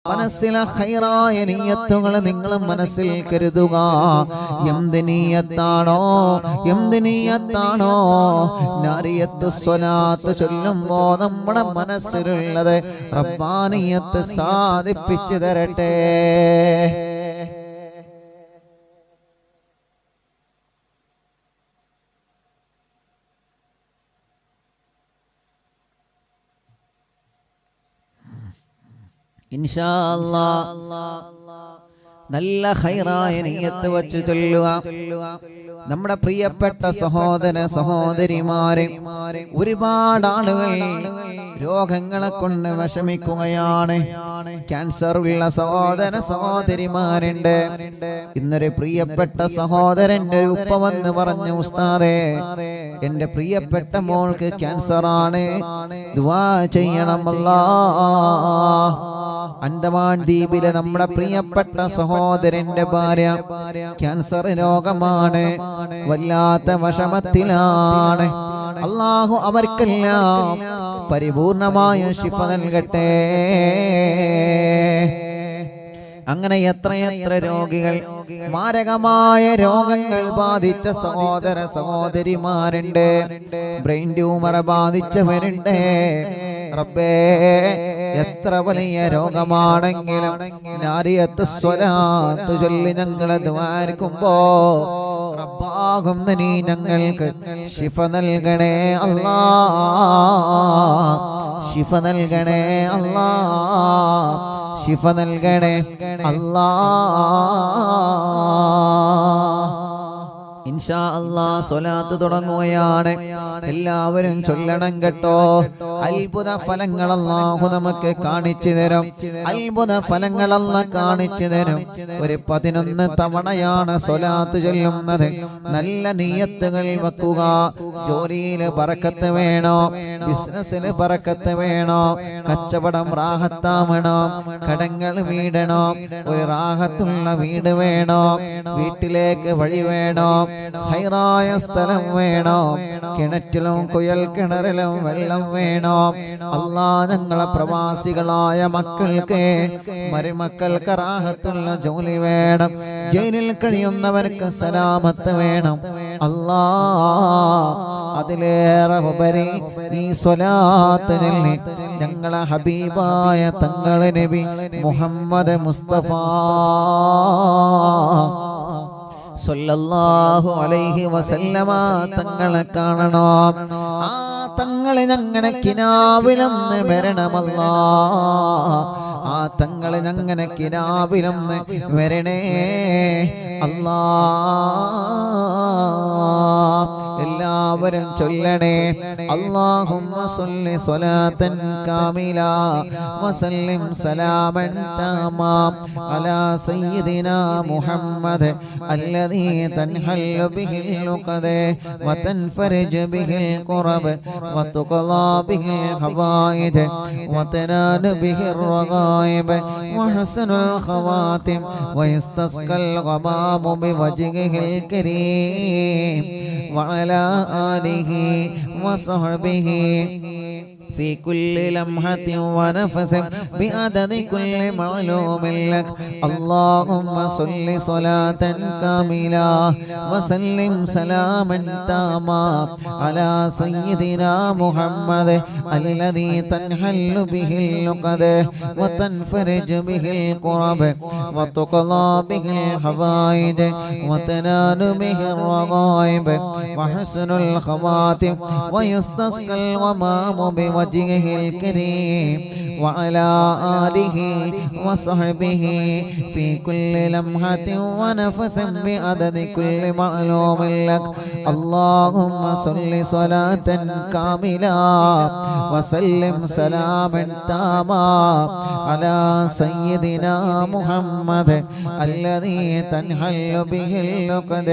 മനസ്സിലെ ഖൈറായ നിയ്യത്തുകൾ നിങ്ങൾ മനസ്സിൽ കരുതുക. എന്ത് നിയ്യത്താണോ നാരിയത്ത് സ്വലാത്ത് ചൊല്ലുമ്പോ നമ്മുടെ മനസ്സിലുള്ളത് റബ്ബാനിയത്ത് സാധിപ്പിച്ചു തരട്ടെ. ഇൻഷാ അല്ലാഹ് നല്ല ഖൈറായ നിയ്യത്ത് വച്ച് ചൊല്ലുക. നമ്മുടെ പ്രിയപ്പെട്ട സഹോദര സഹോദരിമാരെ, ഒരുപാട് ആളുകൾ രോഗങ്ങളെ കൊണ്ട് വിഷമിക്കുകയാണ്. ക്യാൻസർ ഉള്ള സഹോദര സഹോദരിമാരുണ്ട്. ഇന്നൊരു പ്രിയപ്പെട്ട സഹോദരന്റെ ഒരു ഉപ്പ വന്ന് പറഞ്ഞു, ഉസ്താദേ, എന്റെ പ്രിയപ്പെട്ട മോൾക്ക് ക്യാൻസർ ആണ്, ദുആ ചെയ്യണം അല്ലാഹ്. അന്തമാൻ ദ്വീപിലെ നമ്മുടെ പ്രിയപ്പെട്ട സഹോദരന്റെ ഭാര്യ ക്യാൻസർ രോഗമാണ്, വല്ലാത്ത വിഷമത്തിലാണ്. അല്ലാഹു അവർക്കെല്ലാം പരിപൂർണമായ ശിഫ നൽകട്ടെ. അങ്ങനെ എത്രയെത്ര രോഗികൾ, മാരകമായ രോഗങ്ങൾ ബാധിച്ച സഹോദര സഹോദരിമാരുണ്ട്. Brain tumour ബാധിച്ചവരുണ്ട്. റബ്ബേ, എത്ര വലിയ രോഗമാണെങ്കിലും നാരിയത്ത് സ്വലാത്ത് ചൊല്ലി ഞങ്ങളെ ദ്വാരക്കുമ്പോ റബ്ബാകും നീ ഞങ്ങൾക്ക് ശിഫ നൽകണേ അല്ലാഹ്, ശിഫ നൽകണേ അല്ലാഹ്, ശിഫ നൽകണേ അല്ലാഹ്. ഇൻഷാ അല്ലാഹ് സ്വലാത്ത് തുടങ്ങുകയാണ്. എല്ലാവരും ചൊല്ലണം കേട്ടോ. അത്ഭുത ഫലങ്ങൾ അല്ലാഹു നമുക്ക് കാണിച്ചു തരും. അത്ഭുത ഫലങ്ങൾ അല്ലാഹു കാണിച്ചു തരും. ഒരു 11 തവണയാണ് സ്വലാത്ത് ചൊല്ലുന്നത്. നല്ല നിയ്യത്തുകൾ വെക്കുക. ജോലിയിൽ ബറക്കത്ത് വേണോ, ബിസിനസ്സിൽ ബറക്കത്ത് വേണോ, കച്ചവടം റാഹത്താവണോ, കടങ്ങൾ വീടണോ, ഒരു റാഹത്തുള്ള വീട് വേണോ, വീട്ടിലേക്ക് വഴി വേണോ, ഖൈറായ സ്ഥലം വേണോ, കിണറ്റിലും കുയൽ കിണറിലും വെള്ളം വേണോ. അല്ലാഹ് ഞങ്ങളെ പ്രവാസികളായ മക്കൾക്ക്, മരുമക്കൾക്ക് റാഹത്തുള്ള ജോലി വേണം. ജയിലിൽ കഴിയുന്നവർക്ക് സലാമത്ത് വേണം. അല്ലാഹ് അതിലേറെ ഉപരി ഈ സ്വലാത്ത് ചൊല്ലി ഞങ്ങളെ ഹബീബായ തങ്ങളെ നബി മുഹമ്മദ് മുസ്തഫ സല്ലല്ലാഹു അലൈഹി വസല്ലമ തങ്ങളെ കാണണം. ആ തങ്ങളെ ഞങ്ങനെ കിനാവിലൊന്ന് വരണമല്ലാഹ്. ആ തങ്ങളെ ഞങ്ങനെ കിനാവിലൊന്ന് വരണേ അല്ലാഹ്. എല്ലാവരും ചൊല്ലണേ. അല്ലാഹുമ്മ സ്വല്ലി സ്വലാത്തൻ കാമില വസല്ലിം സലാമൻ താമാ അലാ സയ്യിദിനാ മുഹമ്മദ് അല്ലദീ തൻഹല്ലു ബിഹിൽ ലുഖദ് വതൻഫരിജു ബിഹിൽ ഖുറബ് വതുഖലാ ബിഹിൽ ഹവായിജ് വതനാലു ബിഹിർ റഗായിബ് വഹസനുൽ ഖവാതിം വയസ്തസ്കൽ ഗമാമു ബിവജ്ഹിൽ കരീം وعلى آله وصحبه في كل لمحة ونفس بعدد كل معلوم لك. اللهم صل صلاة كاملة وسلم سلاما تاما على سيدنا محمد الذي تنحل به اللقد وتنفرج به الكرب وتقضى به الحوائج وتنال به الرغائب وحسن الخواتم ويستسقى الغمام بوجهه الكريم وعلى آله وصحبه في كل لمحة ونفس بعدد كل معلوم لك. اللهم صل صلاة كاملة وسلم سلاما تاما على سيدنا محمد الذي تنحل به اللقد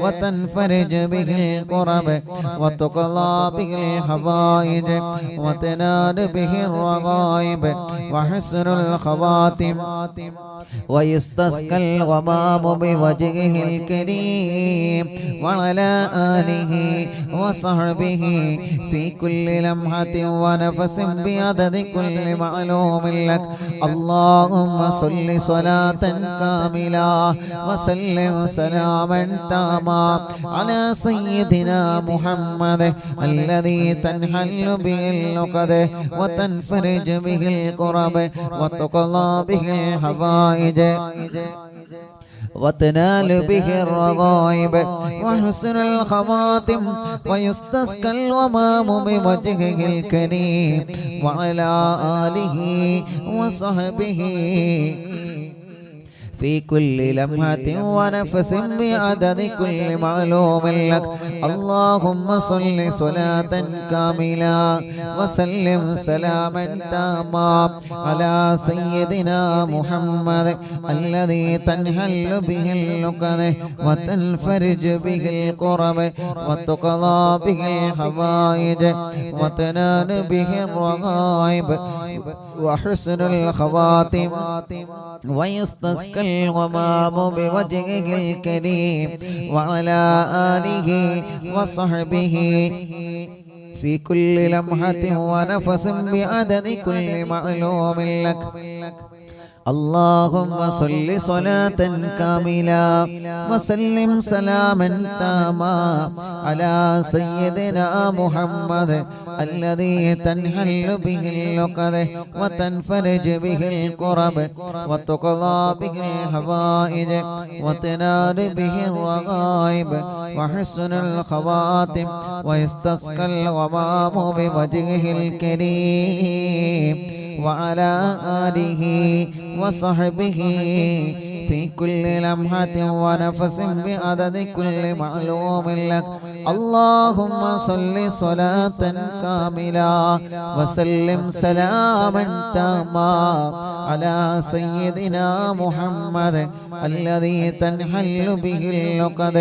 وتنفرج به الكرب وتقضى به الحوائج وتنال به الرغائب وحسن الخواتم ويستسقى الغمام بوجهه الكريم وعلى آله وصحبه في كل لمحة ونفس بعدد كل معلوم لك اللهم صل صلاة كاملة وسلم سلاما تاما على سيدنا محمد الذي تنحل به اللقد وتنفرج به الكرب وتقضى به الحوائج وتنال به الرغائب وحسن الخواتم ويستسقى الغمام بوجهه الكريم وعلى آله وصحبه في كل لمحة ونفس بعدد كل معلوم لك اللهم صل صلاة كاملة وسلم سلاما تاما على سيدنا محمد الذي تنحل به اللقد وتنفرج به الكرب وتقضى به الحوائج وتنال به الرغائب وحسن الخواتم ويستسقى الغمام بوجهه الكريم وعلى آله وصحبه في كل لمحة ونفس بعدد كل معلوم لك اللهم صل صلاة كاملة وسلم سلاما تاما على سيدنا محمد الذي تنحل به اللقد وتنفرج به الكرب وتقضى به الحوائج وتنال به الرغائب وحسن الخواتم ويستسقى الغمام بوجهه الكريم وعلى آله وصحبه في كل لمحة ونفس بعدد كل معلوم لك اللهم صل صلاة كاملة وسلم سلاما تاما على سيدنا محمد الذي تنحل به اللقد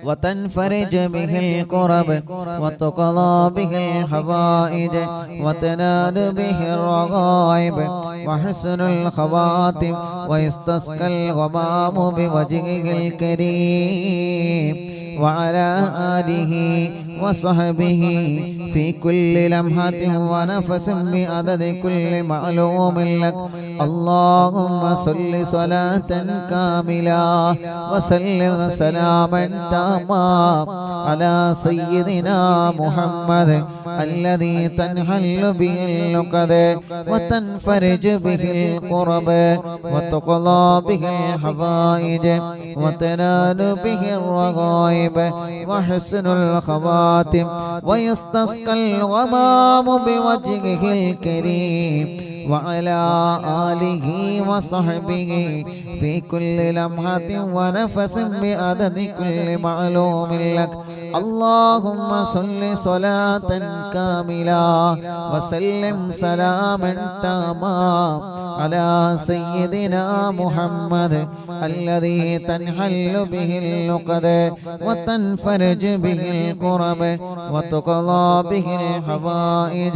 وتنفرج به الكرب وتقضى به الحوائج وتنال به الرغائب وحسن الخواتم ويستسقى الغمام بوجهه الكريم وعلى آله وصحبه في كل لمحة ونفس بعدد كل معلوم لك اللهم صل صلاة كاملة وسلم سلاما تاما على سيدنا محمد الذي تنحل به اللقد وتنفرج به الكرب وتقضى به الحوائج وتنال به الرغائب وحسن الخواتم ويستسقى الغمام بوجهه الكريم وعلى آله وصحبه في كل لمحة ونفس بعدد كل معلوم لك اللهم صل صلاة كاملة وسلم سلاما تاما على سيدنا محمد الذي تنحل به اللقد وتنفرج به الكرب وتقضى به الحوائج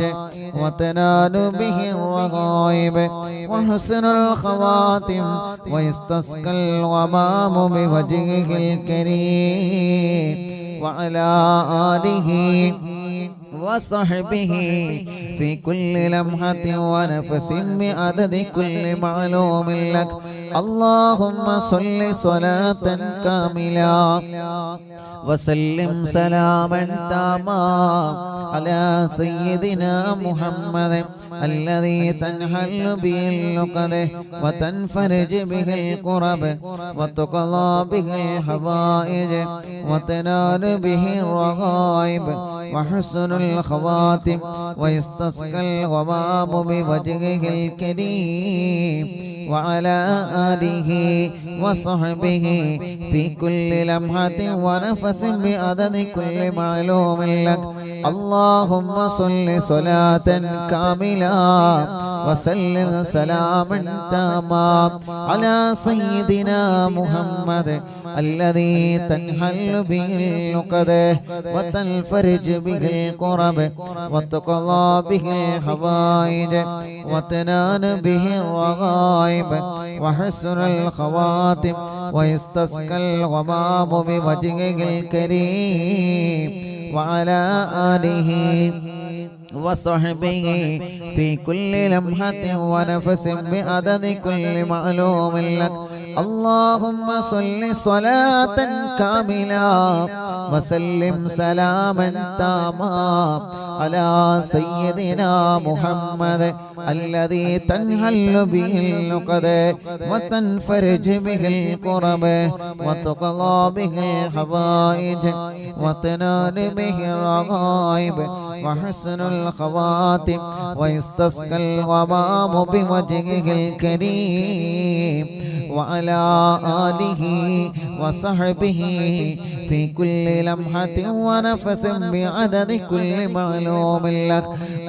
وتنال به الرغائب وحسن الخواتم ويستسقى الغمام بوجهه الكريم وعلى آله وصحبه في كل لمحة ونفس بعدد كل معلوم لك اللهم صل صلاة كاملة وسلم سلاما تاما على سيدنا محمد الذي تنحل به اللقد وتنفرج به الكرب وتقضى به الحوائج وتنال به الرغائب وحسن الخواتم ويستسقى الغمام بوجهه الكريم وعلى آله وصحبه في كل لمحة ونفس بعدد كل معلوم لك اللهم صل صلاة كاملة وسلم سلاما تاما على سيدنا محمد الذي تنحل به العقد وتنفرج به الكرب وتقضى به الحوائج وتنال به الرغائب وحسن الخواتم ويستسقى الغمام بوجهه الكريم وعلى آله وصحبه في كل لمحة ونفس بعدد كل معلوم لك. اللهم صل صلاة كاملة وسلم سلاما تاما على سيدنا محمد الذي تنحل به العقد وتنفرج به الكرب وتقضى به الحوائج وتنال به الرغائب وحسن الخواتم ويستسقى الغمام بوجهه الكريم وعلى آله وصحبه في كل لمحة ونفس بعدد كل معلوم لك.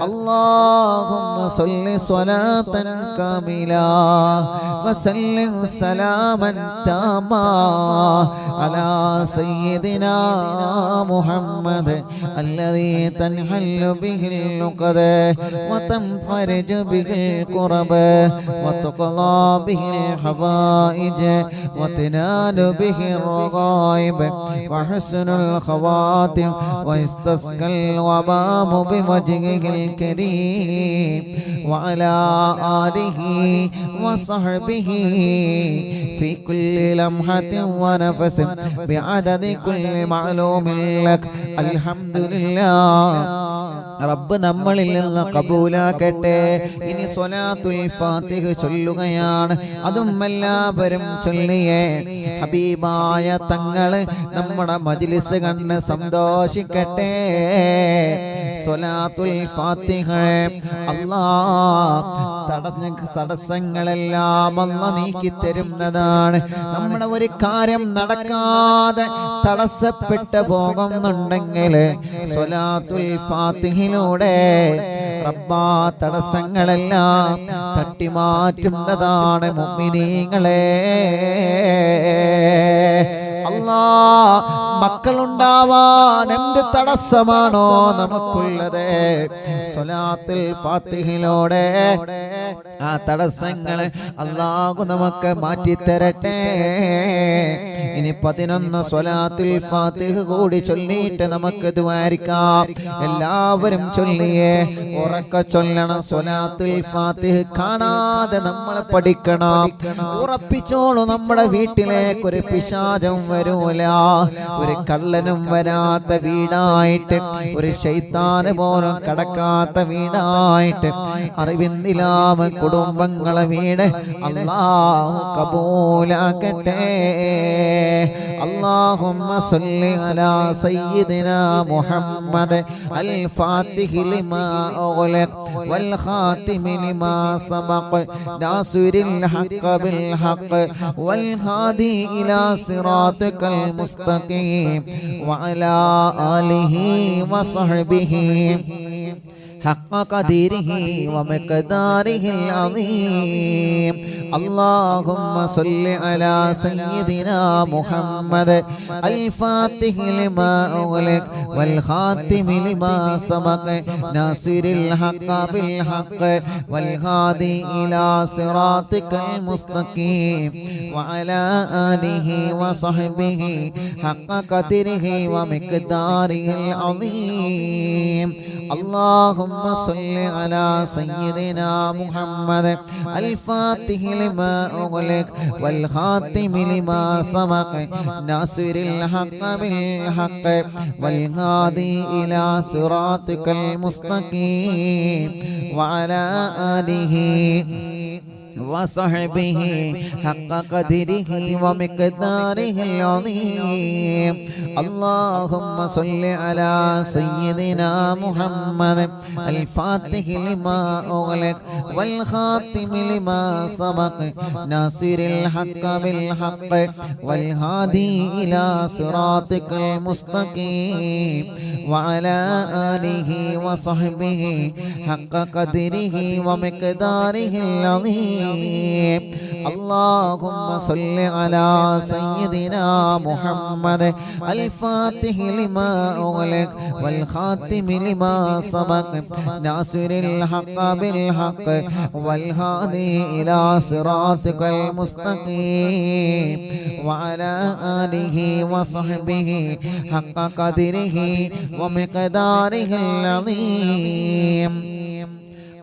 اللهم صل صلاة كاملة وسلم سلاما تاما على سيدنا محمد الذي تنحل به العقد وتنفرج به الكرب وتقضى به الحوائج وتنال به الرغائب وحسن الخواتم ويستسقى الغمام بوجهه الكريم وعلى آله وصحبه في كل لمحة ونفس بعدد كل معلوم لك. الحمد لله. റബ്ബ് നമ്മളിൽ നിന്ന് കബൂലാക്കട്ടെ. ഇനി സ്വലാത്തുൽ ഫാത്തിഹ ചൊല്ലുകയാണ്. അതും എല്ലാവരും ചൊല്ലിയേ. ഹബീബായ തങ്ങള് നമ്മുടെ മജ്ലിസ് കണ്ട് സന്തോഷിക്കട്ടെ. സ്വലാത്തുൽ ഫാത്തിഹ തടസ്സങ്ങളെല്ലാം അല്ലാഹ് നീക്കി തരുന്നതാണ്. നമ്മുടെ ഒരു കാര്യം നടക്കാതെ തടസ്സപ്പെട്ടു പോകുന്നുണ്ടെങ്കിൽ സ്വലാത്തുൽ ഫാത്തിഹിലൂടെ റബ്ബാ തടസ്സങ്ങളെല്ലാം തട്ടിമാറ്റുന്നതാണ് മുഅ്മിനീങ്ങളെ. മക്കളുണ്ടാവാൻ എന്ത് തടസ്സമാണോ നമുക്കുള്ളത്, സ്വലാത്തുൽ ഫാത്തിഹിലൂടെ ആ തടസ്സങ്ങളെ അല്ലാഹു നമുക്ക് മാറ്റിത്തരട്ടെ. ഇനി 11 സ്വലാത്തുൽ ഫാത്തിഹ കൂടി ചൊല്ലിയിട്ട് നമുക്ക് ദുആരിക്കാം. എല്ലാവരും ചൊല്ലിയേ, ഉറക്കെ ചൊല്ലണം. സ്വലാത്തുൽ ഫാത്തിഹ കാണാതെ നമ്മൾ പഠിക്കണം. ഉറപ്പിച്ചോളൂ, നമ്മുടെ വീട്ടിലേക്ക് ഒരു പിശാചം വരൂല, ഒരു കള്ളനും വരാത്ത വീടായിട്ട്, ഒരു ശൈത്താന് പോലും കടക്കാത്ത വീടായിട്ട് അറിവിന്ദിലാമ കുടുംബങ്ങളെ വീട് അല്ലാഹു കബൂലാക്കട്ടെ. اللهم صل على سيدنا محمد الفاتح لما أغلق والخاتم لما سبق ناصر الحق بالحق والهادي إلى صراطك المستقيم وعلى آله وصحبه حق قدره ومقداره العظيم. اللهم صل على سيدنا محمد الفاتح لما أغلق والخاتم لما سبق ناصر الحق بالحق والهادي إلى صراطك المستقيم وعلى آله وصحبه حق قدره ومقداره العظيم. اللهم صل على سيدنا محمد الفاتح لما أغلق والخاتم لما سبق ناصر الحق بالحق والهادي إلى صراطك المستقيم وعلى آله وصحبه حق قدره ومقداره العظيم. اللهم صل على سيدنا محمد الفاتح لما أغلق والخاتم لما سبق ناصر الحق بالحق والهادي إلى صراطك المستقيم وعلى آله وصحبه حق قدره ومقداره العظيم. العظيم اللهم صل على سيدنا محمد الفاتح لما أغلق والخاتم لما سبق ناصر الحق بالحق والهادي إلى صراطك المستقيم وعلى آله وصحبه حق قدره ومقداره العظيم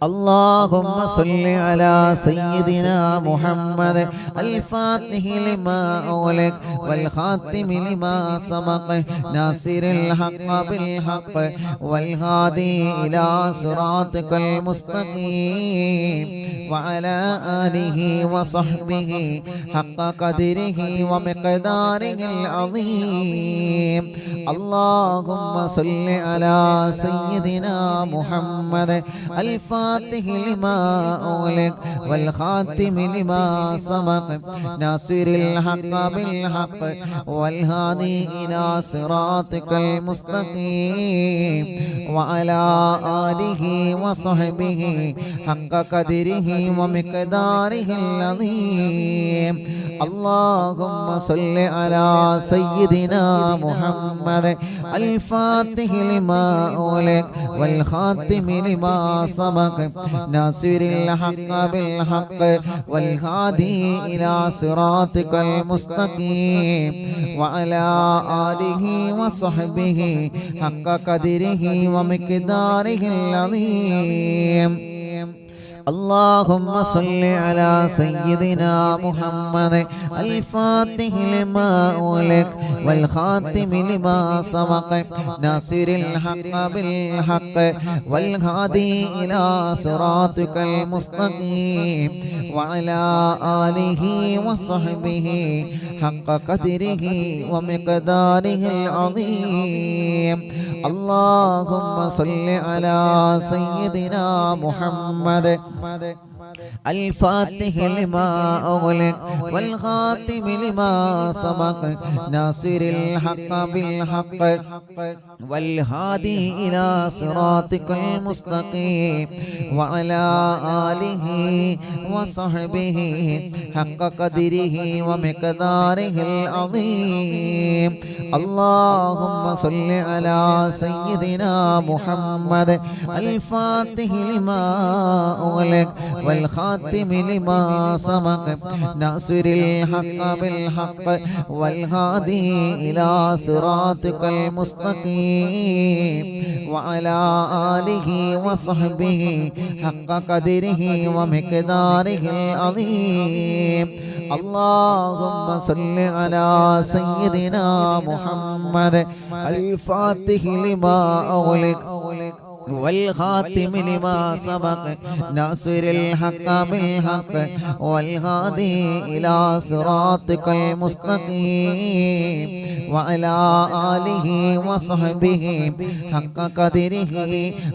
اللهم صل على سيدنا محمد الفاتح لما أغلق والخاتم لما سبق ناصر الحق بالحق والهادي إلى صراطك المستقيم وعلى آله وصحبه حق قدره ومقداره العظيم اللهم صل على سيدنا محمد الفاتح لما أغلق والخاتم لما سبق ناصر الحق بالحق والهادي إلى صراطك المستقيم وعلى آله وصحبه حق قدره ومقداره العظيم اللهم صل على سيدنا محمد الفاتح لما أغلق والخاتم لما سبق ناصر الحق بالحق والهادي إلى صراطك المستقيم وعلى آله وصحبه حق قدره ومقداره العظيم اللهم صل على سيدنا محمد الفاتح لما أغلق والخاتم لما سبق ناصر الحق بالحق والهادي إلى صراطك المستقيم وعلى آله وصحبه حق قدره ومقداره العظيم اللهم صل على سيدنا محمد الفاتح لما أغلق والخاتم لما سبق ناصر الحق بالحق والهادي إلى صراطك المستقيم وعلى آله وصحبه حق قدره ومقداره العظيم اللهم صل على سيدنا محمد الفاتح لما أغلق والخاتم لما سبق ناصر الحق بالحق والهادي إلى صراطك المستقيم وعلى آله وصحبه حق قدره ومقداره العظيم اللهم صل على سيدنا محمد الفاتح لما أغلق والخاتم لما سبق ناصر الحق بالحق والهادي إلى صراطك المستقيم وعلى آله وصحبه حق قدره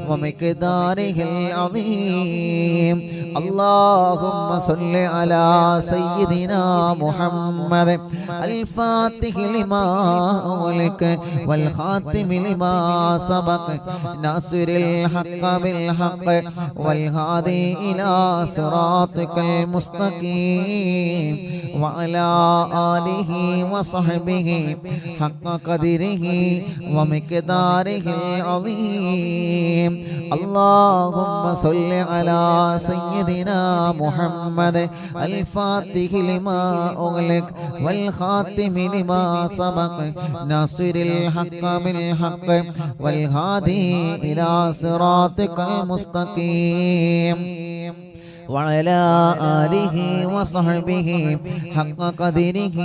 ومقداره العظيم اللهم صل على سيدنا محمد الفاتح لما أغلق والخاتم لما سبق ناصر الحق بالحق والهادي إلى صراطك المستقيم وعلى آله وصحبه حق قدره ومقداره العظيم اللهم صل على سيدنا محمد الفاتح لما أغلق والخاتم لما سبق ناصر الحق بالحق والهادي إلى صراطك المستقيم وعلى آله وصحبه حق قدره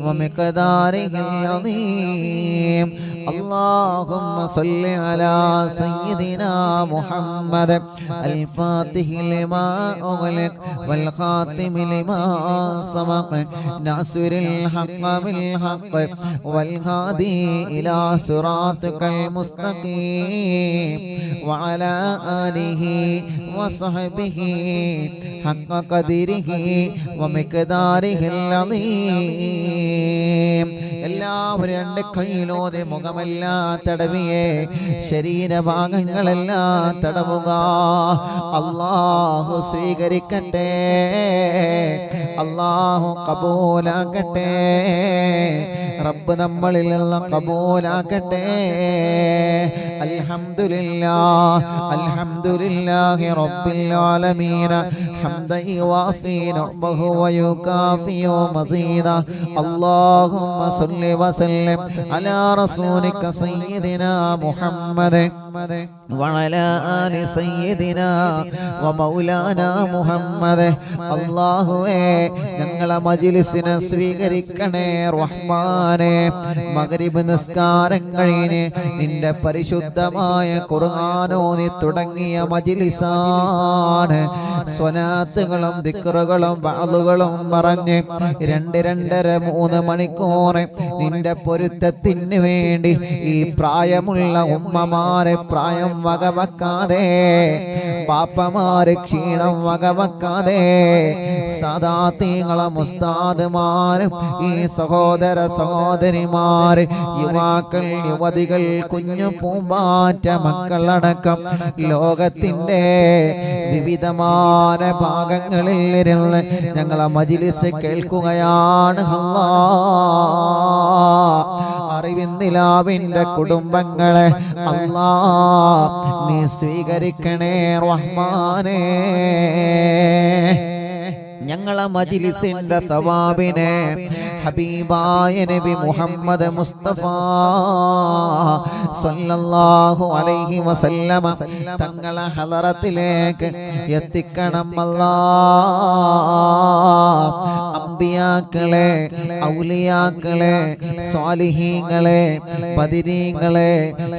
ومقداره العظيم اللهم صل على سيدنا محمد الفاتح لما أغلق والخاتم لما سبق ناصر الحق بالحق والهادي إلى صراطك المستقيم وعلى آله وصحبه حق قدره ومقداره العظيم എല്ലാവരും രണ്ട് കൈയിലോതെ മുഖമെല്ലാം തടവിയെ ശരീരഭാഗങ്ങളെല്ലാം തടവുക അല്ലാഹു സ്വീകരിക്കട്ടെ അല്ലാഹു കബൂലാക്കട്ടെ. റബ്ബ് നമ്മളിൽ നിന്ന് കബൂലാക്കട്ടെ. അൽഹംദുലില്ലാഹ് അൽഹംദുലില്ലാഹി റബ്ബിൽ ആലമീൻ ഹംദൻ യുവാഫി നിഅമഹു വയുകാഫിയു മസീദ. അല്ലാഹുമ്മ സ്വല്ലി വസല്ലിം അലാ റസൂലിക സയ്യിദിനാ മുഹമ്മദ് വഅലാ ആലി സയ്യിദിനാ വമൗലാനാ മുഹമ്മദ്. അല്ലാഹുവേ ഞങ്ങളെ മജ്ലിസിനെ സ്വീകരിക്കണേ റഹ്മാനേ. മഗ്രിബ് നിസ്കാരം കഴിഞ്ഞ് നിന്റെ പരിശുദ്ധമായ ഖുർആൻ ഓതി തുടങ്ങിയ മജ്ലിസാണ്. സ്വലാത്തുകളും ദിക്റുകളും വഅദുകളും പറഞ്ഞ് 2-2.5-3 മണിക്കൂർ നിന്റെ പൊരുത്തത്തിന് വേണ്ടി ഈ പ്രായമുള്ള ഉമ്മമാരെ പ്രായം വകവെക്കാതെ, പാപ്പമാരെ ക്ഷീണം വകവെക്കാതെ, സാദാത്യങ്ങളും ഉസ്താദുമാരും ഈ സഹോദര സഹോദരിമാർ, യുവാക്കൾ യുവതികൾ കുഞ്ഞു പൂമ്പാറ്റ മക്കളടക്കം ലോകത്തിന്റെ വിവിധമായ ഭാഗങ്ങളിൽ ഇരുന്ന് ഞങ്ങളെ മജ്ലിസ് കേൾക്കുകയാണ്. അറിവിന്ദിലാവിന്റെ കുടുംബങ്ങളെ അല്ലാ നീ സ്വീകരിക്കണേ റഹ്മാനേ. ഞങ്ങളെ മജ്ലിസിന്റെ സവാബിനെ ഹബീബായ നബി മുഹമ്മദ് മുസ്തഫ സല്ലല്ലാഹു അലൈഹി വസല്ലമ തങ്ങളെ ഹദറത്തിലേക്ക് എത്തിക്കണം അല്ലാഹ്. അംബിയാക്കളെ, ഔലിയാക്കളെ, സ്വാലിഹീങ്ങളെ, ബദരീങ്ങളെ,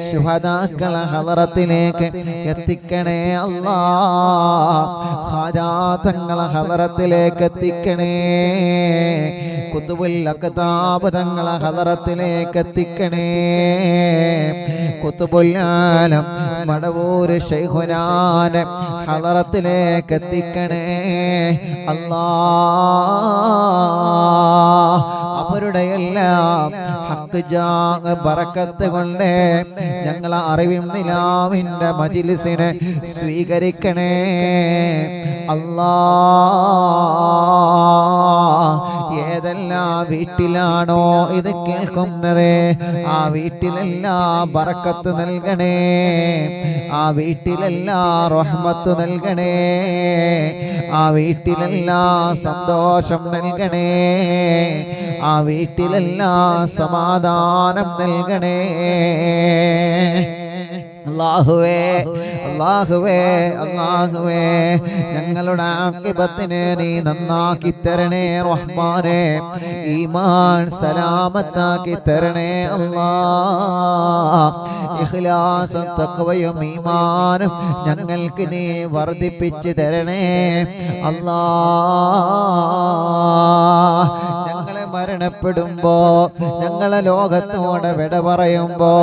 ശുഹദാക്കളെ ഹദറത്തിലേക്ക് എത്തിക്കണേ അല്ലാഹ്. ഖാജാ തങ്ങളെ ഹദറത്തിലേക്ക് എത്തിക്കണേ. കുതുബുൽ അഖ്താബ് തങ്ങളെ ഹദറത്തിലേക്ക് എത്തിക്കണേ. കുതുബുൽ ആലം മടവൂർ ശൈഖുനാനെ ഹദറത്തിലേക്ക് എത്തിക്കണേ അല്ലാഹ്. അവരുടെ എല്ലാം ഹഖ് ജാഗ് ബറക്കത്ത് കൊണ്ട് ഞങ്ങളെ അറിവിൻ നിലാവിന്റെ മജ്ലിസിനെ സ്വീകരിക്കണേ അല്ലാഹ്. ഏതെല്ലാം വീട്ടിലാണോ ഇത് കേൾക്കുന്നത് ആ വീട്ടിലെല്ലാം ബറക്കത്ത് നൽകണേ. ആ വീട്ടിലെല്ലാം റഹ്മത്ത് നൽകണേ. ആ വീട്ടിലെല്ലാം സന്തോഷം നൽകണേ. ആ വീട്ടിലെല്ലാം സമാധാനം നൽകണേ. അല്ലാഹുവേ അല്ലാഹുവേ അല്ലാഹുവേ ഞങ്ങളുടെ ആഖിബത്തിനെ നീ നന്നാക്കി തരണേ റഹ്മാനേ. ഈമാൻ സലാമത്താക്കി തരണേ അല്ലാഹ്. ഇഖ്ലാസും തഖ്വയും ഈമാനും ഞങ്ങൾക്ക് നീ വർദ്ധിപ്പിച്ചു തരണേ അല്ലാഹ്. ഞങ്ങളെ മരണപ്പെടുമ്പോ, ഞങ്ങളെ ലോകത്തോടെ വിട പറയുമ്പോ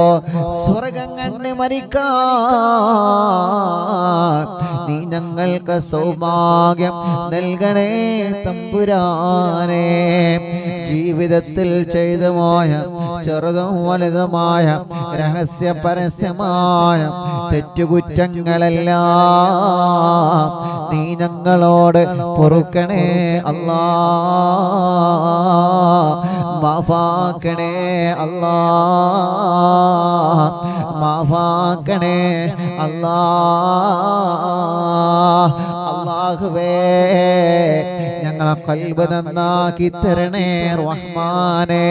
സ്വർഗം കണ്ട് മരിക്കാൻ നീ ഞങ്ങൾക്ക് സൗഭാഗ്യം നൽകണേ തമ്പുരാനേ. ജീവിതത്തിൽ ചെയ്തു പോയ ചെറുതും വലുതുമായ രഹസ്യ പരസ്യമായ തെറ്റുകുറ്റങ്ങളെല്ലാം നീ ഞങ്ങളോട് പൊറുക്കണേ അല്ലാഹ്. മാഫാക്കണേ അല്ലാഹ്. മാഫാക്കണേ അല്ലാഹ്. അല്ലാഹുവേ ഞങ്ങളെ ഖൽബ് നന്നാക്കി തരണേ റഹ്മാനേ.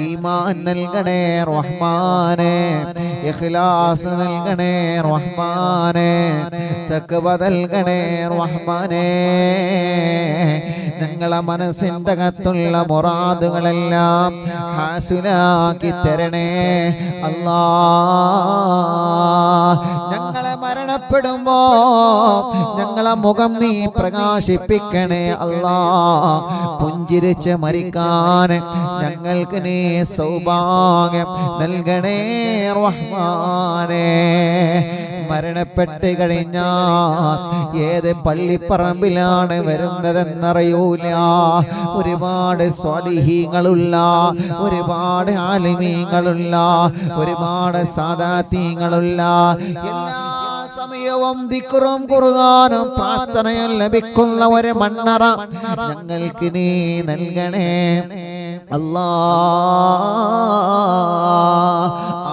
ഈമാൻ നൽകണേ റഹ്മാനേ. ഇഖ്ലാസ് നൽകണേ റഹ്മാനേ. തഖ്വ നൽകണേ റഹ്മാനേ. ഞങ്ങളെ മനസ്സിന്റെ അകത്തുള്ള മുറാദുകളെല്ലാം ഹാസിലാക്കി തരണേ അല്ലാഹ്. ഞങ്ങളെ മരണപ്പെടുമ്പോ ഞങ്ങളെ മുഖം നീ പ്രകാശിപ്പിക്കണേ അല്ലാഹ്. പുഞ്ചിരിച്ച് മരിക്കാൻ ഞങ്ങൾക്ക് നീ സൗഭാഗ്യം നൽകണേ റഹ്മാനേ. മരണപ്പെട്ട് കഴിഞ്ഞാൽ ഏത് പള്ളിപ്പറമ്പിലാണ് വരുന്നതെന്നറിയൂല. ഒരുപാട് സ്വാലിഹീങ്ങളുള്ള, ഒരുപാട് ആലിമീങ്ങളുള്ള, ഒരുപാട് സാദാത്യങ്ങളുള്ള എല്ലാ സമയവും ദിക്റും ഖുർആനും പ്രാർത്ഥനയും ലഭിക്കുന്ന ഒരു മണ്ണറ ഞങ്ങൾക്ക് നീ നൽകണേ അല്ലാ.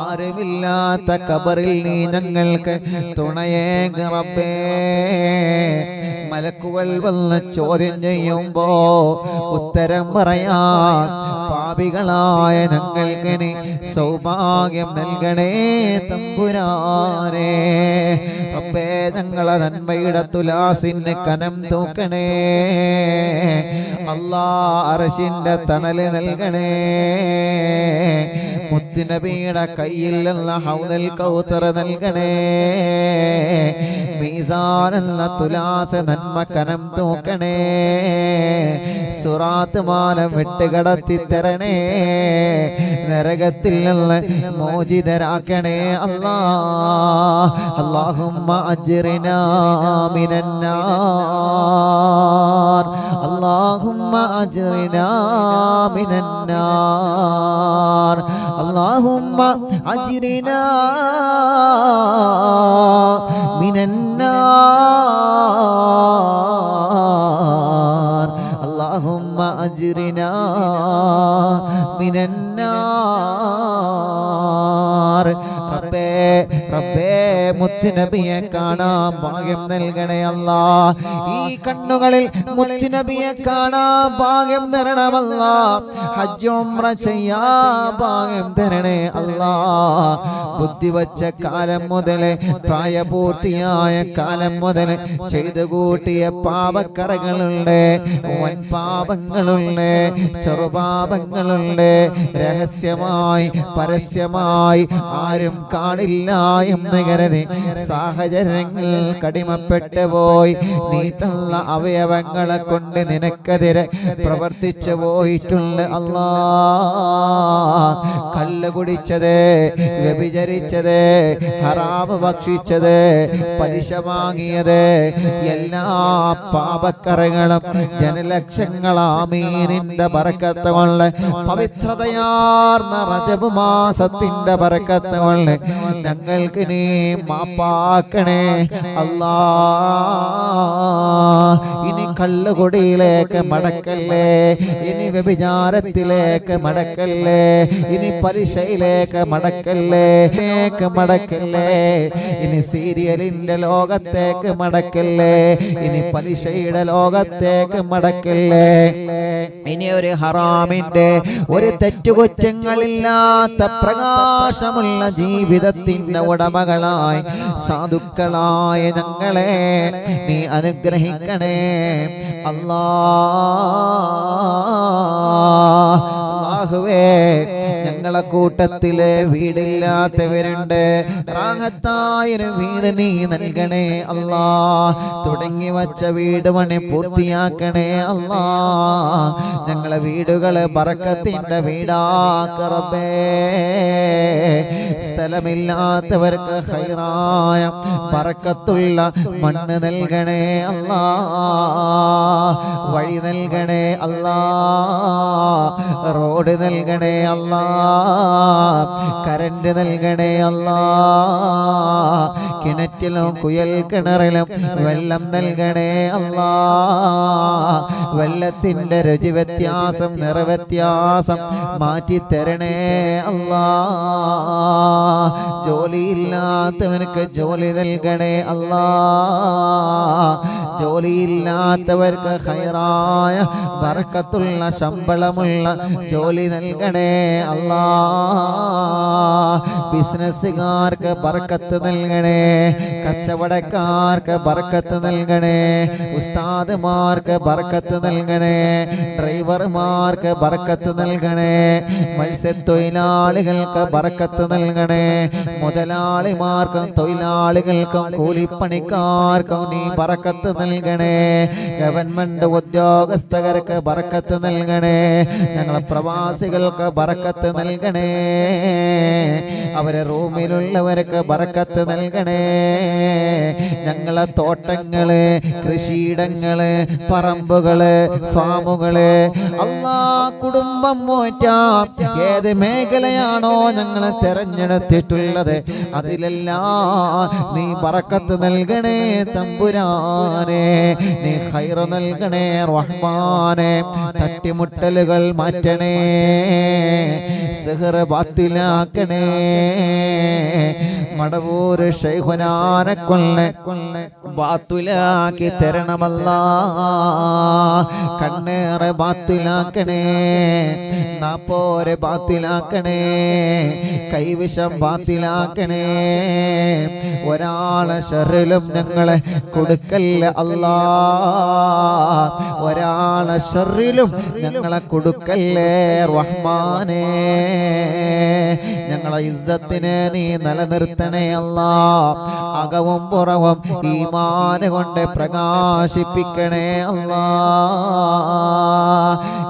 ആരുമില്ലാത്ത ഖബറിൽ നീ ഞങ്ങൾക്ക് തുണയേക റബ്ബേ. മലക്കുകൾ വന്ന് ചോദ്യം ചെയ്യുമ്പോ ഉത്തരം പറയാൻ പാപികളായ ഞങ്ങൾക്ക് നീ സൗഭാഗ്യം നൽകണേ തമ്പുരാനേ. റബ്ബേ ഞങ്ങളെ നന്മയുടെ തുലാസിന് കനം തൂക്കണേ അല്ലാ. അർശിന്റെ തണല് നൽകണേ. മുത്തുനബിയുടെ കയ്യിൽ നിന്ന് ഹൗദൽ കൗതർ നൽകണേ. മീസാൻ എന്ന തുലാസ് നന്മ കനം തൂക്കണേ. സുറാത്ത് മാലം വിട്ടുകടത്തി തരണേ. നരകത്തിൽ നിന്ന് മോചിതരാക്കണേ അല്ലാ. അല്ലാഹുമ്മ അജ്റിനാ മിനന്നാർ. അല്ലാഹുമ്മ അജ്റിനാ മിനന്നാർ. اللهم أجرنا من النار. اللهم أجرنا من النار. റബ്ബേ മുത്തുനബിയെ കാണാൻ ഭാഗ്യം നൽകണേ അല്ലാ. ഈ കണ്ണുകളിൽ മുത്തുനബിയെ കാണാൻ ഭാഗ്യം തരണമല്ലാ. ഹജ്ജ് ഉംറ ചെയ്യാൻ ഭാഗ്യം തരണേ അല്ലാ. ബുദ്ധി വച്ച കാലം മുതലേ പ്രായപൂർത്തിയായ കാലം മുതലേ ചെയ്തു കൂട്ടിയ പാപക്കറകളുണ്ട്, വൻ പാപങ്ങളുണ്ട്, ചെറുപാപങ്ങളുണ്ട്. രഹസ്യമായി പരസ്യമായി ആരും കാണില്ല എന്ന് കരുതി സാഹചര്യങ്ങൾ കടിമപ്പെട്ടു പോയി നീ തന്ന അവയവങ്ങളെ കൊണ്ട് നിനക്കെതിരെ പ്രവർത്തിച്ചു പോയിട്ടുണ്ട് അല്ലാ. കള്ള് കുടിച്ചത്, വ്യഭിചരിച്ചത്, ഹറാമ് ഭക്ഷിച്ചത്, പലിശ വാങ്ങിയത്, എല്ലാ പാപക്കറകളും ജനലക്ഷങ്ങളാമീനിന്റെ ബറക്കത്ത് കൊണ്ട്, പവിത്രതയാർന്ന റജബ് മാസത്തിന്റെ ബറക്കത്ത് കൊണ്ട് ഞങ്ങൾക്ക് നീ മാപ്പാക്കണേ അല്ലാ. ഇനി കള്ളുകൊടിയിലേക്ക് മടക്കല്ലേ, ഇനി വ്യഭിചാരത്തിലേക്ക് മടക്കല്ലേ, ഇനി പലിശയിലേക്ക് മടക്കല്ലേ, മടക്കല്ലേ, ഇനി സീരിയലിന്റെ ലോകത്തേക്ക് മടക്കല്ലേ, ഇനി പലിശയുടെ ലോകത്തേക്ക് മടക്കല്ലേ. ഇനി ഒരു ഹറാമിന്റെ ഒരു തെറ്റുകുറ്റങ്ങളില്ലാത്ത പ്രകാശമുള്ള ജീവിതത്തിന്റെ ഉടമകളായി സാധുക്കളായ ഞങ്ങളെ നീ അനുഗ്രഹിക്കണേ അല്ലാ. അല്ലാഹുവേ, ഞങ്ങളെ കൂട്ടത്തില് വീടില്ലാത്തവരുണ്ട്, റാഹത്തായൊരു വീട് നീ നൽകണേ അല്ലാ. തുടങ്ങി വച്ച വീട് പണി പൂർത്തിയാക്കണേ അല്ലാ. ഞങ്ങളെ വീടുകള് ബറക്കത്തിന്റെ വീടാക്ക റബ്ബേ. സ്ഥലമില്ലാത്തവർക്ക് ഖൈറായ ബറക്കത്തുള്ള മണ്ണ് നൽകണേ അല്ലാ. വഴി നൽകണേ അല്ലാ. റോഡ് നൽകണേ അല്ലാ. കരണ്ട് നൽകണേ അല്ലാ. കിണറ്റിലും കുയൽ കിണറിലും വെള്ളം നൽകണേ അല്ലാ. വെള്ളത്തിന്റെ രുചി വ്യത്യാസം, നിറവ്യത്യാസം മാറ്റി തരണേ അല്ലാ. ജോലിയില്ലാത്തവർക്ക് ജോലി നൽകണേ അല്ലാ. ജോലിയില്ലാത്തവർക്ക് ഖൈറായ ബറക്കത്തുള്ള ശമ്പളമുള്ള ജോലി നൽകണേ അല്ലാ. ബിസിനസ്സുകാർക്ക് ബറക്കത്ത് നൽകണേ, കച്ചവടക്കാർക്ക് ബറക്കത്ത് നൽകണേ, ഉസ്താദുമാർക്ക് ബറക്കത്ത് നൽകണേ, ഡ്രൈവർമാർക്ക് ബറക്കത്ത് നൽകണേ, മത്സ്യത്തൊഴിലാളികൾക്ക് ബറക്കത്ത് നൽകണേ, മുതലാളിമാർക്കും തൊഴിലാളികൾക്കും കൂലിപ്പണിക്കാർക്കും നീ ബറക്കത്ത് നൽകണേ. ഗവൺമെന്റ് ഉദ്യോഗസ്ഥർക്ക് ബർക്കത്ത് നൽകണേ. ഞങ്ങളെ പ്രവാസികൾക്ക് ബർക്കത്ത് നൽകണേ. അവരെ റൂമിലുള്ളവർക്ക് ബർക്കത്ത് നൽകണേ. ഞങ്ങളെ തോട്ടങ്ങള്, കൃഷിയിടങ്ങള്, പറമ്പുകള്, ഫാമുകള്, അല്ലാ കുടുംബം പോറ്റാം ഏത് മേഖലയാണോ ഞങ്ങൾ തെരഞ്ഞെടുത്തിട്ടുള്ളത് അതിലെല്ലാം നീ ബറക്കത്ത് നൽകണേ തമ്പുരാനെ. നീ ഖൈർ നൽകണേ റഹ്മാനെ. തട്ടിമുട്ടലുകൾ മാറ്റണേ, സിഹ്ർ ബാത്തിലാക്കണേ. മടവൂര് ശൈഖുനാനെ കൊള്ളെ ബാത്തുലാക്കി തരണമല്ലാ. കണ്ണേറെ ബാത്തുലാക്കണേ, നാപ്പോരെ ബാത്തിലാക്കണേ, കൈവിഷം ബാത്തിലാക്കണേ. ഒരാളെ ഷറിലും ഞങ്ങളെ കൊടുക്കല്ല അല്ലാ. ഒരാളെ ഷറിലും ഞങ്ങളെ കൊടുക്കല്ലേ റഹ്മാനേ. ഞങ്ങളെ ഇസ്സത്തിനെ നീ നിലനിർത്തണേ അല്ലാ. അകവും പുറവും ഈമാൻ കൊണ്ട് പ്രകാശിപ്പിക്കണേ അല്ലാ.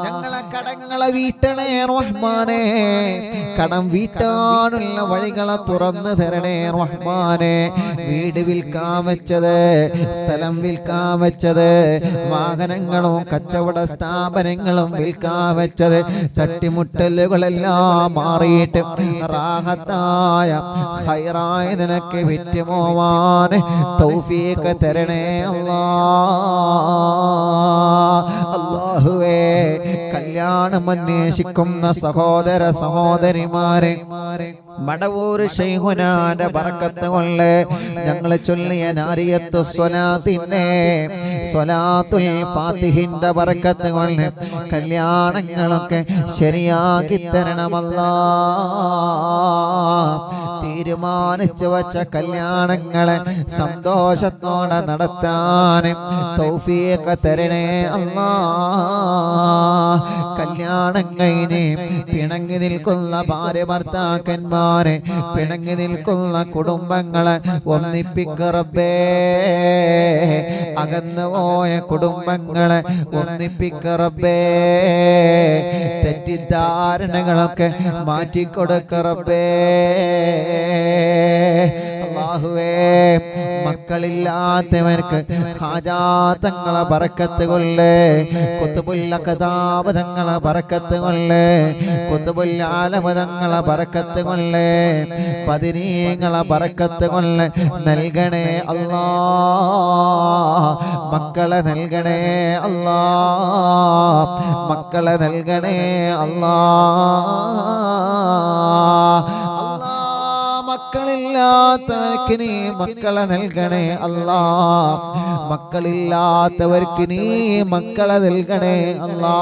ഞങ്ങളെ കടങ്ങളെ വീട്ടണേ റഹ്മാനേ. കടം വീട്ടാനുള്ള വഴികളെ തുറന്നു തരണേ റഹ്മാനേ. വീട് വിൽക്കാൻ വെച്ചത്, സ്ഥലം വിൽക്കാൻ വെച്ചത്, വാഹനങ്ങളും കച്ചവട സ്ഥാപനങ്ങളും വിൽക്കാൻ വെച്ചത്, തട്ടിമുട്ടലുകളെല്ലാം മാറിയിട്ട് റാഹത്തായ ഖൈറായ നിനക്ക് വിറ്റുപോവാൻ തൗഫീഖ് തരണേ അല്ലാ. അല്ലാഹുവേ, കല്യാണം അന്വേഷിക്കുന്ന സഹോദര സഹോദരിമാരെ മടവൂര് ശൈഖുനാന്റെ ബറക്കത്ത് കൊണ്ട് ഞങ്ങൾ ചൊല്ലിയ നാരിയത്തു സ്വലാത്തിന്റെ സ്വലാത്തുൽ ഫാത്തിഹിന്റെ ബറക്കത്ത് കൊണ്ട് കല്യാണങ്ങളൊക്കെ ശരിയാക്കി തരണമല്ലാ. തീരുമാനിച്ചു വച്ച കല്യാണങ്ങളെ സന്തോഷത്തോടെ നടത്താൻ തൗഫീഖ് തരണേ അല്ലാ. കല്യാണം കഴിഞ്ഞ് പിണങ്ങി നിൽക്കുന്ന ഭാര്യ ഭർത്താക്കന്മാരെ, പിണങ്ങി നിൽക്കുന്ന കുടുംബങ്ങളെ ഒന്നിപ്പിക്ക് റബ്ബേ. അകന്നു പോയ കുടുംബങ്ങളെ ഒന്നിപ്പിക്ക് റബ്ബേ. തെറ്റിദ്ധാരണകളൊക്കെ മാറ്റിക്കൊടുക്ക് റബ്ബേ. അല്ലാഹുവേ, മക്കളില്ലാത്തവർക്ക് ഖാജാതങ്ങളെ ബറക്കത്ത് കൊണ്ട്, ഖുതുബുൽ അഖ്താബ് തങ്ങളെ ബറക്കത്ത് കൊണ്ട്, ഖുതുബുൽ ആലം തങ്ങളെ ബറക്കത്ത് കൊണ്ട്, പതിനീങ്ങളെ ബറക്കത്ത് കൊണ്ട് നൽകണേ അല്ലാ. മക്കളെ നൽകണേ അല്ലാ. മക്കളെ നൽകണേ അല്ലാ. മക്കളില്ലാത്തവർക്ക് നീ മക്കളെ നൽകണേ അല്ലാ. മക്കളില്ലാത്തവർക്ക് നീ മക്കളെ നൽകണേ അല്ലാ.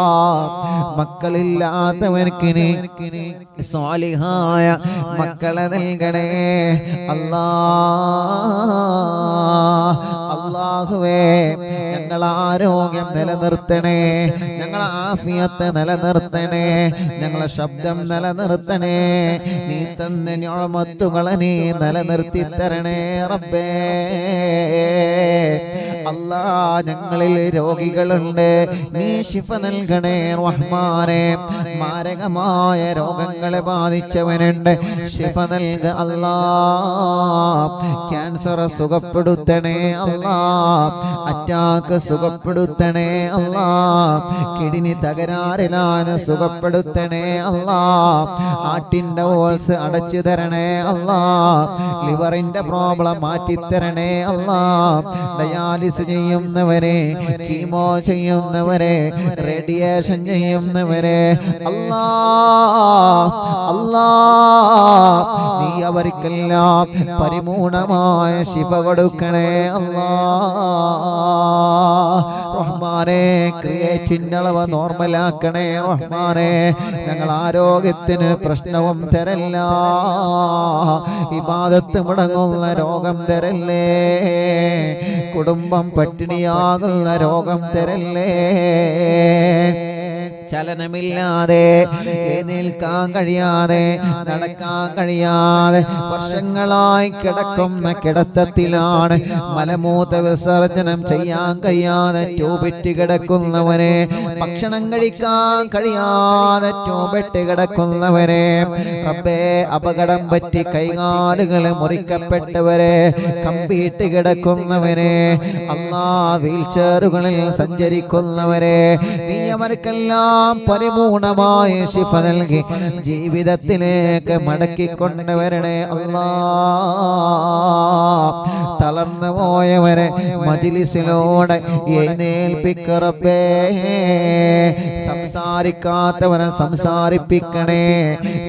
മക്കളില്ലാത്തവർക്ക് നീ സ്വാലിഹായ മക്കളെ നൽകണേ അല്ലാ. അല്ലാഹുവേ, ഞങ്ങൾ ആരോഗ്യം നിലനിർത്തണേ, ഞങ്ങളെ ആഫിയത്ത് നിലനിർത്തണേ, ഞങ്ങളെ ശബ്ദം നിലനിർത്തണേ. നീ തന്ന നിഅമത്തുകളെ നീ നിലനിർത്തി തരണേ റബ്ബേ. അല്ലാ, ഞങ്ങളിൽ രോഗികളുണ്ട്, നീ ശിഫ നൽകണേ റഹ്മാനെ. മാരകമായ രോഗങ്ങളെ ബാധിച്ചവനുണ്ട്, ശിഫ നൽക അല്ലാ. ക്യാൻസർ സുഖപ്പെടുത്തണേ അല്ലാ. അറ്റാക്ക് സുഖപ്പെടുത്തണേ അല്ലാ. കിഡ്നി തകരാറിലാണ് സുഖപ്പെടുത്തണേ അല്ലാ. ആട്ടിന്റെ ഓൾസ് അടച്ചു തരണേ അല്ലാ. ലിവറിന്റെ പ്രോബ്ലം മാറ്റിത്തരണേ അല്ലാ. ഡയാലിസ് ചെയ്യുന്നവരെ, കീമോ ചെയ്യുന്നവരെ, റേഡിയേഷൻ ചെയ്യുന്നവരെ അല്ലാ, അല്ലാ, നീ അവർക്കെല്ലാം പരിപൂർണമായ ശിഫ കൊടുക്കണേ അല്ലാ. റഹ്മാനെ, ക്രിയേറ്റിന്റെ അളവ് നോർമലാക്കണേ റഹ്മാനെ. ഞങ്ങൾ ആരോഗ്യത്തിന് പ്രശ്നവും തരല്ല, ഇബാദത്ത് മുടങ്ങുന്ന രോഗം തരല്ലേ, കുടുംബം പട്ടിണിയാകുന്ന രോഗം തരല്ലേ. ചലനമില്ലാതെ എഴുന്നേൽക്കാൻ കഴിയാതെ നടക്കാൻ കഴിയാതെ വർഷങ്ങളായി കിടക്കുന്ന കിടത്തത്തിലാണ്. മലമൂത്ര വിസർജനം ചെയ്യാൻ കഴിയാതെ ട്യൂബിറ്റ് കിടക്കുന്നവരെ, ഭക്ഷണം കഴിക്കാൻ കഴിയാതെ ട്യൂബിറ്റ് കിടക്കുന്നവരെ, റബ്ബേ അപകടം പറ്റി കൈകാലുകൾ മുറിക്കപ്പെട്ടവരെ, കമ്പിയിട്ട് കിടക്കുന്നവരെ, അല്ലാ വീൽ ചെയറുകളിൽ സഞ്ചരിക്കുന്നവരെ, നീ അവർക്കെല്ലാം പരിപൂർണമായ ശിഫ നൽകി ജീവിതത്തിലേക്ക് മടക്കിക്കൊണ്ടുവരണേ അല്ലാ. തളർന്നു പോയവരെ മജ്‌ലിസിലൂടെ എഴുന്നേൽപ്പിക്ക റബ്ബേ. സംസാരിക്കാത്തവരെ സംസാരിപ്പിക്കണേ,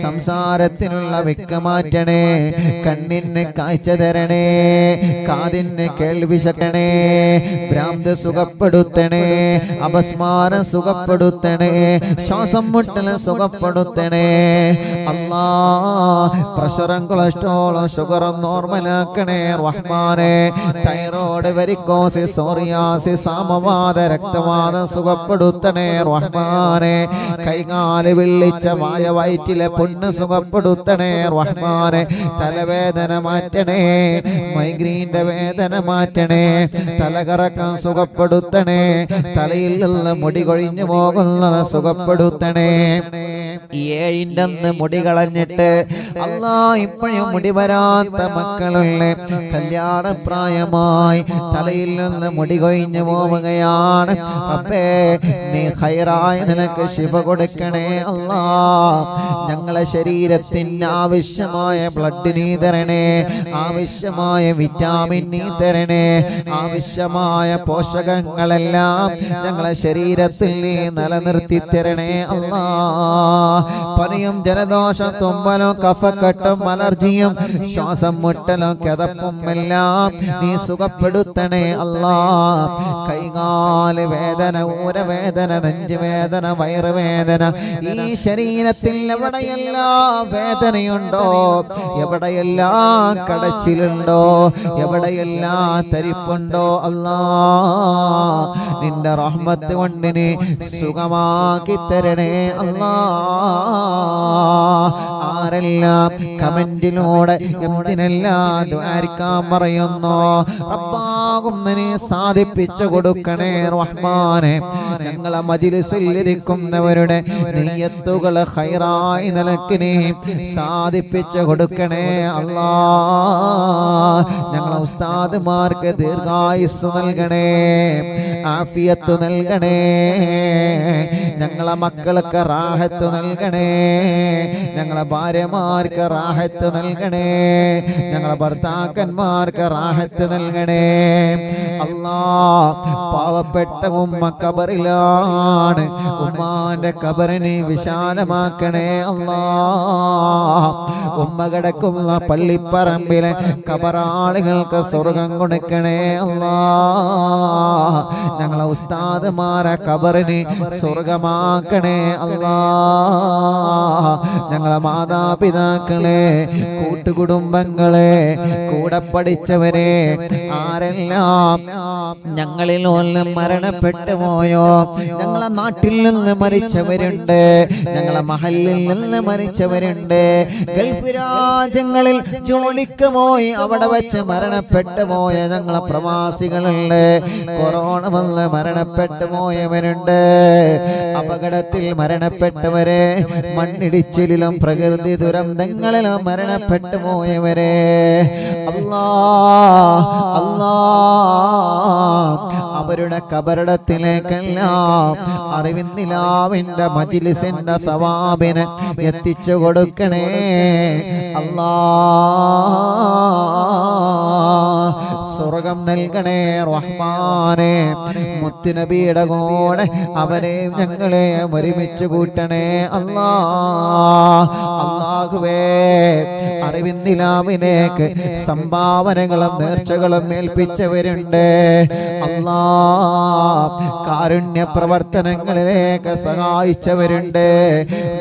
സംസാരത്തിനുള്ള വിക്ക മാറ്റണേ, കണ്ണിന് കാഴ്ച തരണേ, കാതിന് കേൾവി ശക്തണേ, ഭ്രാന്ത് സുഖപ്പെടുത്തണേ, അപസ്മാരം സുഖപ്പെടുത്തണേ, ശ്വാസം മുട്ടൽ സുഖപ്പെടുത്തണേ അല്ലാ. പ്രഷറും കൊളസ്ട്രോളും ഷുഗറും നോർമലാക്കണേ റഹ്മാനെ. തൈറോയ്ഡ്, വെരിക്കോസിസ്, സോറിയാസിസ്, സാമവാത, രക്തവാതം സുഖപ്പെടുത്തണേ റഹ്മാനെ. കൈകാല് വിള്ളിച്ച വായ വയറ്റിലെ പുണ്ണ് സുഖപ്പെടുത്തണേ റഹ്മാനെ. തലവേദന മാറ്റണേ, മൈഗ്രീന്റെ വേദന മാറ്റണേ, തലകറക്കം സുഖപ്പെടുത്തണേ, തലയിൽ നിന്ന് മുടി കൊഴിഞ്ഞു പോകുന്നത് സുഖപ്പെടുത്തണേ. 7 മുടി കളഞ്ഞിട്ട് അല്ലാ ഇപ്പോഴും മുടി വരാത്ത മക്കളുള്ള, കല്യാണപ്രായമായി തലയിൽ നിന്ന് മുടി കൊഴിഞ്ഞു പോവുകയാണ്. റബ്ബേ നീ ഖൈറായ നിനക്ക് ശിഫ കൊടുക്കണേ അല്ലാ. ഞങ്ങളെ ശരീരത്തിന് ആവശ്യമായ ബ്ലഡ് നീ തരണേ, ആവശ്യമായ വിറ്റാമിൻ നീ തരണേ, ആവശ്യമായ പോഷകങ്ങളെല്ലാം ഞങ്ങളെ ശരീരത്തിൽ നീ നിലനിർത്തി തരണേ അല്ലാ. പനിയും ജലദോഷം തുമ്പലും കഫക്കെട്ടും അലർജിയും ശ്വാസം മുട്ടലും കിതപ്പും എല്ലാം നീ സുഖപ്പെടുത്തണേ അല്ലാ. കൈകാല് വേദന, ഊരവേദന, നെഞ്ചുവേദന, വയറുവേദന, ഈ ശരീരത്തിൽ എവിടെയെല്ലാം വേദനയുണ്ടോ, എവിടെയെല്ലാം കടച്ചിലുണ്ടോ, എവിടെയെല്ലാം തരിപ്പുണ്ടോ അല്ലാ, നിന്റെ റഹ്മത്ത് കൊണ്ട് നീ സുഖമാക്കി തരണേ അല്ലാ. ആരെല്ലാം കമന്റിലൂടെ എന്തിനെല്ലാം ദ്വാരിക്കാൻ പറയുന്നു, റബ്ബാകും നീ സാധിപ്പിച്ചു കൊടുക്കണേ റഹ്മാനെ. ഞങ്ങളെ മജ്‌ലിസിൽ ഇരിക്കുന്നവരുടെ നിയ്യത്തുകൾ ഖൈറായി നിലക്ക് നീ സാധിപ്പിച്ചു കൊടുക്കണേ അല്ലാ. ഞങ്ങളെ ഉസ്താദുമാർക്ക് ദീർഘായുസ്സു നൽകണേ, ആഫിയത്ത് നൽകണേ, ഞങ്ങളെ മക്കൾക്ക് റാഹത്ത് നൽകണേ, ഞങ്ങളെ ഭാര്യമാർക്ക് റാഹത്ത് നൽകണേ, ഞങ്ങളെ ഭർത്താക്കന്മാർക്ക് റാഹത്ത് നൽകണേ അല്ലാ. പാവപ്പെട്ട ഉമ്മ ഖബറിലാണ്, ഉമ്മാന്റെ ഖബറിനെ വിശാലമാക്കണേ അല്ലാ. ഉമ്മ കിടക്കുന്ന പള്ളിപ്പറമ്പിലെ ഖബറാളികൾക്ക് സ്വർഗം കൊടുക്കണേ അല്ലാ. ഞങ്ങളെ ഉസ്താദുമാരെ ഖബറിനെ സ്വർഗമാക്കണേ അല്ലാ. ഞങ്ങളെ മാതാപിതാക്കളെ, കൂട്ടുകുടുംബങ്ങളെ, കൂടെ പഠിച്ചവരെ, ആരെല്ലാം ഞങ്ങളിൽ നിന്ന് മരണപ്പെട്ടു പോയോ, ഞങ്ങളെ നാട്ടിൽ നിന്ന് മരിച്ചവരുണ്ട്, ഞങ്ങളെ മഹല്ലിൽ നിന്ന് മരിച്ചവരുണ്ട്, ഗൾഫ് രാജ്യങ്ങളിൽ ജോലിക്ക് പോയി അവിടെ വെച്ച് മരണപ്പെട്ടു പോയ ഞങ്ങളെ പ്രവാസികളുണ്ട്, കൊറോണ വന്ന് മരണപ്പെട്ടു പോയവരുണ്ട്, അപകടത്തിൽ മരണപ്പെട്ടവരെ, മണ്ണിടിച്ചിലും പ്രകൃതി ദുരന്തങ്ങളിലും മരണപ്പെട്ടു പോയവരെ അല്ലാ അല്ലാ, അവരുടെ കബറിടത്തിലേക്കെല്ലാം അറിവിന്നിലാവിന്റെ മജ്‌ലിസിന്റെ സവാബിനെ എത്തിച്ചു കൊടുക്കണേ അല്ലാ. സ്വർഗം നൽകണേ റഹ്മാനെ. മുത്തുനബിയുടെ കൂടെ അവരെ ഞങ്ങളെ ഒരുമിച്ച് കൂട്ടണേ അല്ലാ. അല്ലാഹുവേ, അറിവിന്നിലാവിലേക്ക് സംഭാവനകളും നേർച്ചകളും ഏൽപ്പിച്ചവരുണ്ട് അല്ലാ. കാരുണ്യ പ്രവർത്തനങ്ങളിലേക്ക് സഹായിച്ചവരുണ്ട്,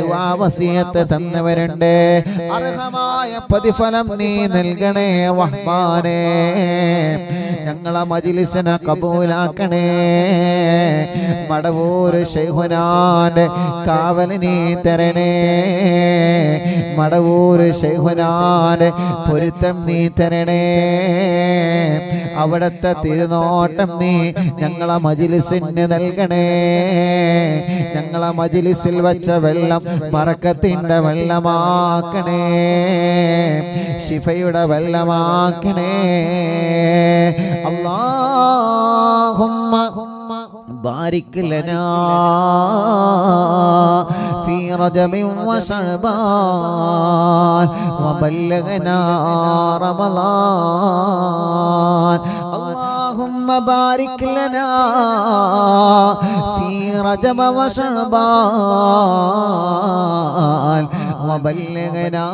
ദുആ വസിയത്ത് തന്നവരുണ്ട്. അർഹമായ പ്രതിഫലം നീ നൽകണേ റഹ്മാനേ. ഞങ്ങളെ മജ്ലിസിനെ കബൂലാക്കണേ. മടവൂർ ശൈഖുനാന്റെ കാവൽ നീ തരണേ. മടവൂർ ശൈഖുനാന്റെ പൊരുത്തം നീ തരണേ. അവിടത്തെ തിരുനോട്ടം നീ ഞങ്ങളെ മജ്ലിസിന് നൽകണേ. ഞങ്ങളെ മജ്ലിസിൽ വച്ച വെള്ളം ബറക്കത്തിന്റെ വെള്ളമാക്കണേ. ശിഫയുടെ വെള്ളമാക്കണേ. അല്ലാഹുമ്മ ബാരിക് ലനാ ഫീ റജബിൻ വശഅബാൻ വബല്ലഗ്നാ റമളാൻ. اللهم بارك لنا في رجب وشعبان وبلغنا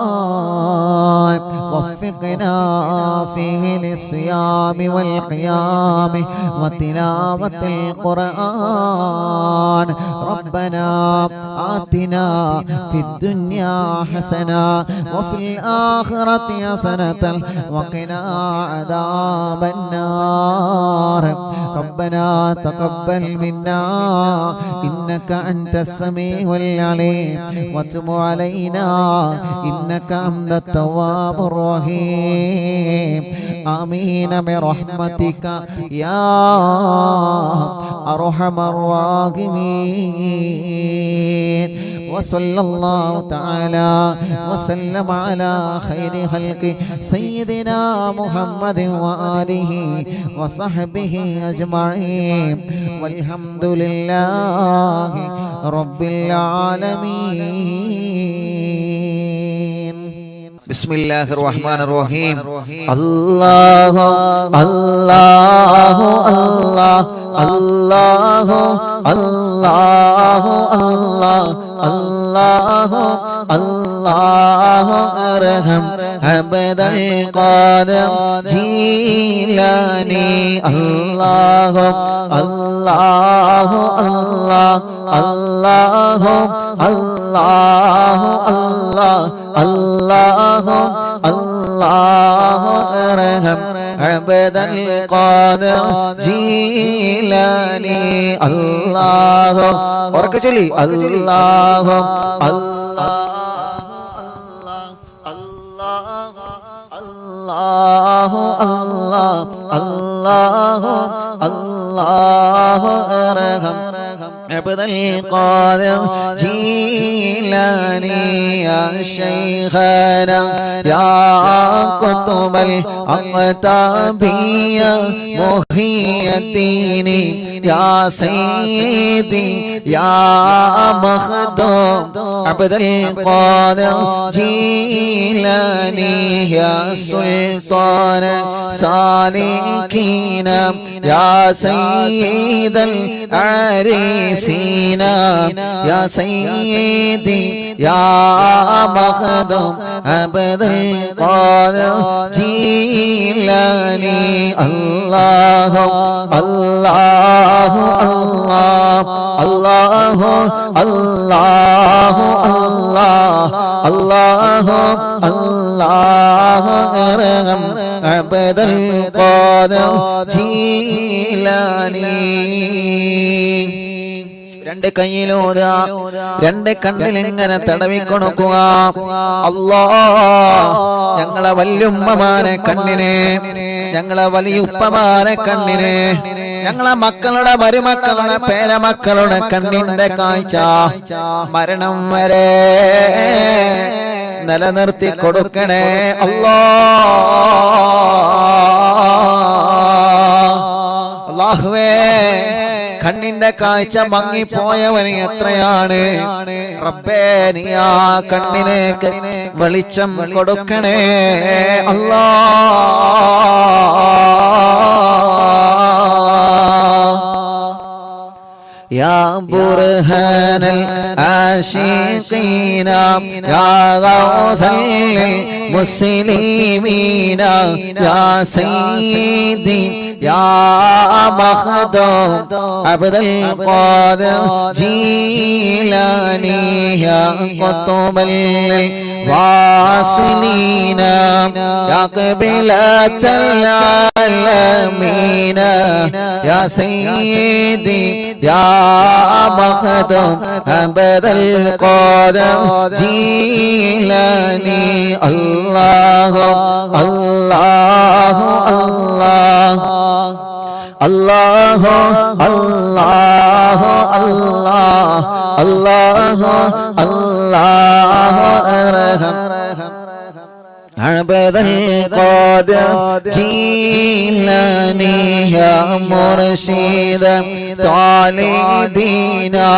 رمضان. وفقنا فيه للصيام والقيام وتلاوة القرآن. ربنا آتنا في الدنيا حسنة وفي الآخرة حسنة وقنا عذاب النار. ربنا تقبل منا إنك أنت السميع العليم وتب علينا إنك أنت التواب الرحيم. آمين برحمتك يا أرحم الراحمين. وصلى الله تعالى وسلم على خير خلق سيدنا محمد وآله وصحبه أجمعين والحمد لله رب العالمين. بسم الله الرحمن الرحيم. الله الله الله الله الله الله الله الله أرحم عبد القادر جيلاني. الله الله الله الله الله الله الله الله أرحم عبد القادر جيلاني. الله وركشلي الله الله الله الله الله الله أرحم عبد القادر جيلاني. يا شيخنا يا كتب الأقطابي محي الدين. يا سيدي يا مخدوم عبد القادر جيلاني. يا سلطان سالكين يا سيد العارفين. يا سيدي يا مخدوم عبد القادر جيلاني. الله الله الله الله الله الله الله الله أرحم عبد القادر جيلاني. രണ്ട് കയ്യിലൂതാ, രണ്ട് കണ്ണിലിങ്ങനെ തടവിക്കൊടുക്കുക. അല്ലാഹ് ഞങ്ങളെ വല്യുമ്മമാരെ കണ്ണിനെ, ഞങ്ങളെ വലിയുപ്പമാരെ കണ്ണിനെ, ഞങ്ങളെ മക്കളുടെ മരുമക്കളുടെ പേരമക്കളുടെ കണ്ണിന്റെ കാഴ്ച മരണം വരെ നിലനിർത്തി കൊടുക്കണേ അല്ലാഹുവേ. കണ്ണിന്റെ കാഴ്ച മങ്ങിപ്പോയവന് എത്രയാണ് റബ്ബേ, നീ ആ കണ്ണിലേക്ക് വെളിച്ചം കൊടുക്കണേ അല്ലാഹ്. يا برهان العاشقين يا غوث للمسلمين يا سيدي يا مخدوم عبد القادر جيلاني يا قطب الواصلين يا قبلة العالمين يا سيدي يا مخدوم عبد القادر جيلاني الله الله الله الله الله الله الله الله أرحم عبد القادر جيلاني يا مرشد طالبينا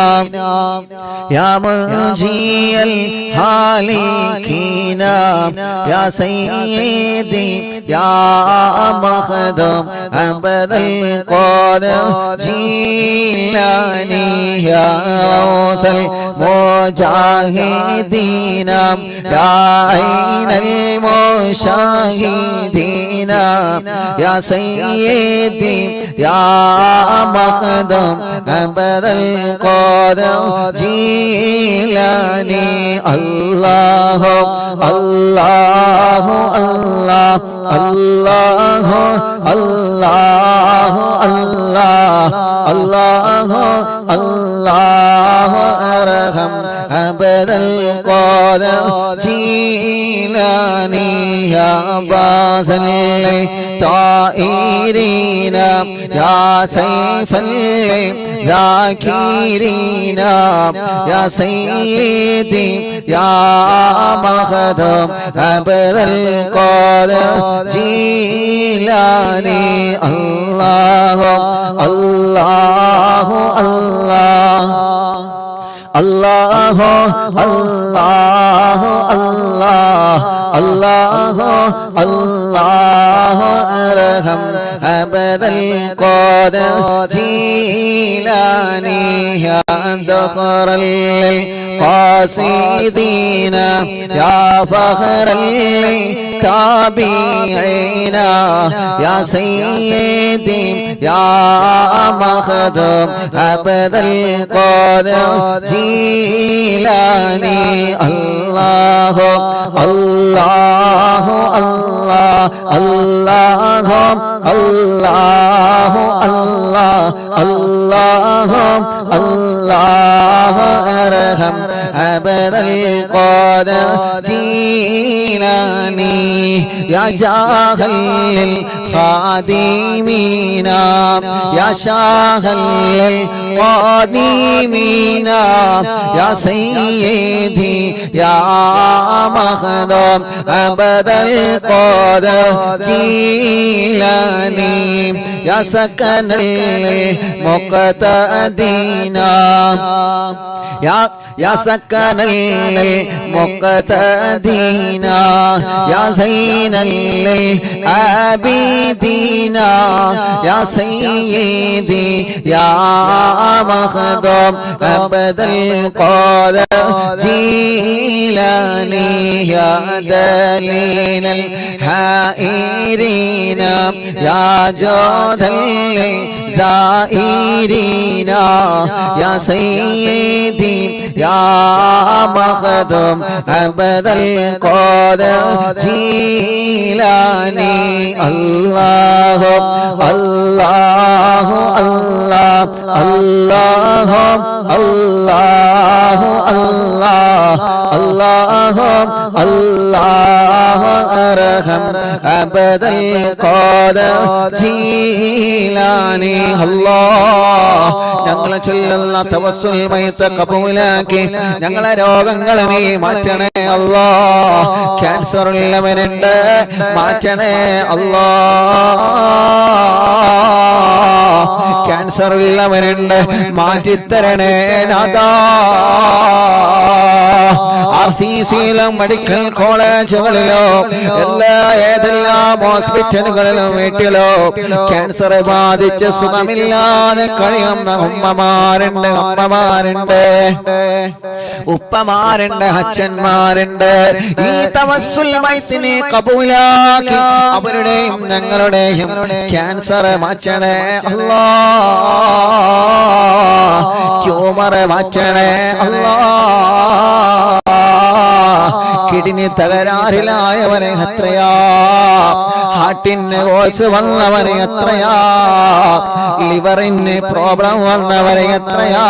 يا منجي الهالكين يا سيدي يا مخدوم عبد القادر جيلاني يا غوث المجاهدين يا عين المشاهدين يا سيدي يا مخدوم عبد القادر جيلاني الله الله الله الله الله الله الله الله أرحم عبد القادر جيلاني يا باز الطائرين يا سيف الذاكرين يا سيدي يا مخدوم عبد القادر جيلاني الله الله الله الله الله الله الله الله أرحم عبد القادر جيلاني يا ذخر القاصدين يا فخر التابعين يا سيدي يا مخدوم عبد القادر جيلاني الله الله الله الله الله الله الله الله أرحم عبد القادر جيلاني يا جاهل الخادمين يا شاهل القادمين يا سيدي يا مخدوم عبد القادر جيلاني يا سكن المقتدين يا سكن المقتدين يا زين العابدين يا سيدي يا مخدوم عبد القادر جيلاني يا دليل الحائرين يا جود الزائرين يا سيدي يا مخدوم عبد القادر جيلاني الله الله الله الله الله الله الله الله أرحم عبد القادر جيلاني الله ഞങ്ങളെ ചൊല്ലുന്ന തവസ്സുൽ മൈത്ത് കബൂലാക്കി ഞങ്ങളെ രോഗങ്ങളെ നീ മാറ്റണേ അല്ലാഹ് ക്യാൻസർ ഉള്ളവനുണ്ട് മാറ്റണേ അല്ലാഹ് ക്യാൻസർ ഉള്ളവരുണ്ട്, മാറ്റിത്തരണേ നാഥാ. RCCയിലും മെഡിക്കൽ കോളേജുകളിലോ ഏതെല്ലാം ഹോസ്പിറ്റലുകളിലും വീട്ടിലോ ക്യാൻസർ ബാധിച്ച് സുഖമില്ലാതെ കഴിയുന്ന ഉമ്മമാരുണ്ട്, അമ്മമാരുണ്ട്, ഉപ്പമാരുണ്ട്, അച്ഛന്മാരുണ്ട്. ഈ തവസ്സുൽ മൈത്തിനെ കബൂലാക്കി അവരുടെയും ഞങ്ങളുടെയും ക്യാൻസർ മാറ്റണേ അല്ലാ, ട്യൂമർ മാറ്റണേ അല്ലാ. കിഡ്നി തകരാറിലായവനെ എത്രയാ, ഹാർട്ടിന് ഹോൾസ് വന്നവനെ എത്രയാ, ലിവറിന് പ്രോബ്ലം വന്നവനെ എത്രയാ,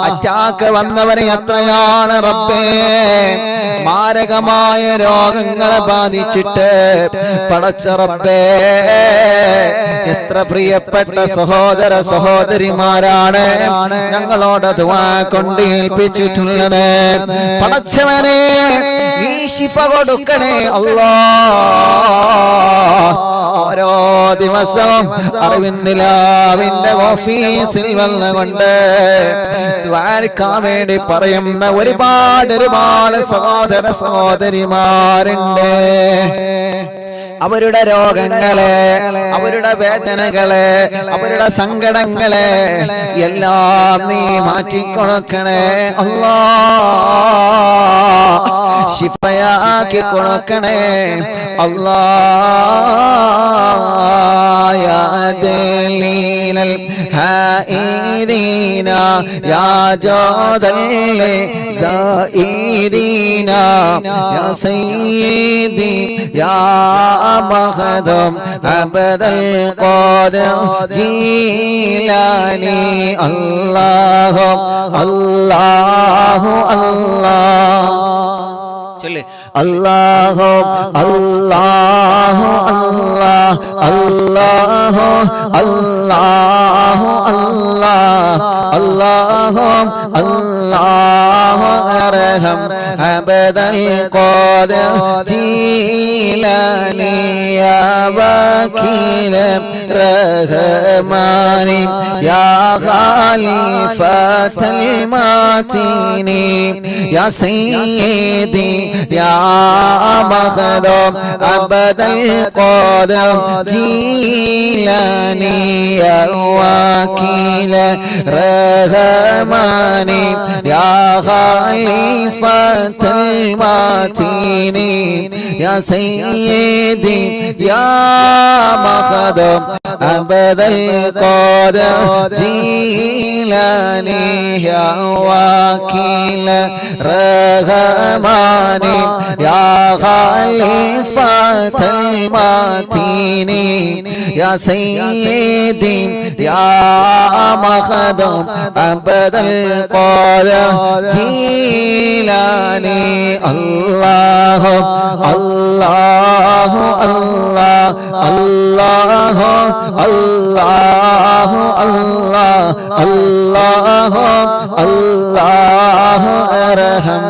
അറ്റാക്ക് വന്നവനെ എത്രയാണ് റബ്ബേ. മാരകമായ രോഗങ്ങളെ ബാധിച്ചിട്ട് പടച്ച റബ്ബേ, എത്ര പ്രിയപ്പെട്ട സഹോദര സഹോദരിമാരാണ് ഞങ്ങളോട് ദുആ കൊണ്ട് ഏൽപ്പിച്ചിട്ടുള്ളത്. പടച്ചവനെ നീ ശിഫ കൊടുക്കണേ അല്ലാ. ഓരോ ദിവസവും അറിവിന്ദിലാവിന്റെ ഓഫീസിൽ വന്നുകൊണ്ട് ദ്വാരക്കാൻ വേണ്ടി പറയുന്ന ഒരുപാട് സഹോദര സഹോദരിമാരുണ്ട്. അവരുടെ രോഗങ്ങളെ, അവരുടെ വേദനകളെ, അവരുടെ സങ്കടങ്ങളെ എല്ലാം നീ മാറ്റിക്കൊടുക്കണേ അല്ലാ, ശിഫയാക്കി കൊടുക്കണേ അല്ലാ. യാ ദലീലൽ ഹായിരീന യാ ജാദൽ സായിരീന യാ സയ്യിദി യാ മഖദം അബദൽ ഖാദിർ ജീലാനി. അല്ലാഹു അല്ലാഹു അല്ലാഹ് ചൊല്ല്. അല്ലാഹു അല്ലാഹു അല്ലാഹ് അല്ലാഹു അല്ലാഹു അല്ലാഹ് അല്ലാഹു അല്ലാഹു അർഹം അബദൽ ഖാദിർ ജീലാനി യാ വകീല റഹ്മാനി യാ ഖലീഫത്തൽ മാതീനി യാ സയ്യിദി യാ മഖദൂം അബദൽ ഖാദിർ ജീലാനി യാ വകീല റഹ്മാനി യാ ഖലീഫത്തൽ മാതീനി യാ സയ്യിദി യാ മഖദൂം അബദൽ ഖാദിർ ജീലാനി യാ വകീല റഹ്മാനി യാ ഖലീഫത്തൽ മാതീനി യാ സയ്യിദി യാ മഖദൂം അബദൽ ഖാദിർ ജീലാനി. അല്ലാഹു അല്ലാഹു അല്ലാഹ് അല്ലാഹു അല്ലാഹു അല്ലാഹ് അല്ലാഹു അല്ലാഹു അർഹം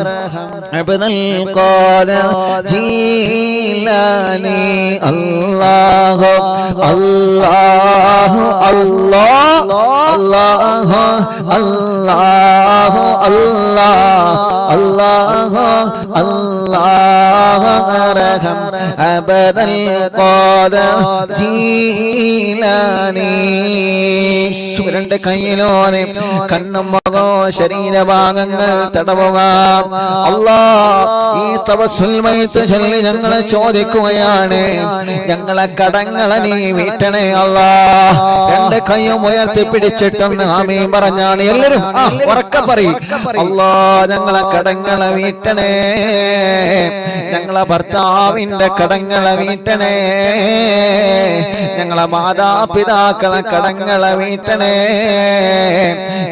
അബ്ദുൽ ഖാദിർ ജീലാനി. അല്ലാഹു അല്ലാഹു അല്ലാഹ് അല്ലാഹു അല്ലാഹു അല്ലാഹ് അല്ലാഹു അല്ലാഹു അർഹം അബ്ദുൽ ഖാദിർ ജീലാനി. രണ്ട് കയ്യിലോനെ കണ്ണും മുഖോ ശരീരഭാഗങ്ങൾ തടവുക. അല്ലാഹ് ഈ തവസ്സുൽ മൈത്ത് ചൊല്ലി ഞങ്ങളെ ചോദിക്കുകയാണ്, ഞങ്ങളെ കടങ്ങളെ നീ വീട്ടണേ അല്ലാഹ്. രണ്ട് കൈയും ഉയർത്തി പിടിച്ചിട്ടൊന്ന് ആമീൻ പറഞ്ഞാണ് എല്ലാവരും ഉറക്കെ പറയും. അല്ലാഹ് ഞങ്ങളെ കടങ്ങളെ വീട്ടണേ, ഞങ്ങളെ ഭർത്താവിന്റെ കടങ്ങളെ വീട്ടണേ, ഞങ്ങളെ മാതാപിതാക്കളെ കടങ്ങളെ വീട്ടണേ,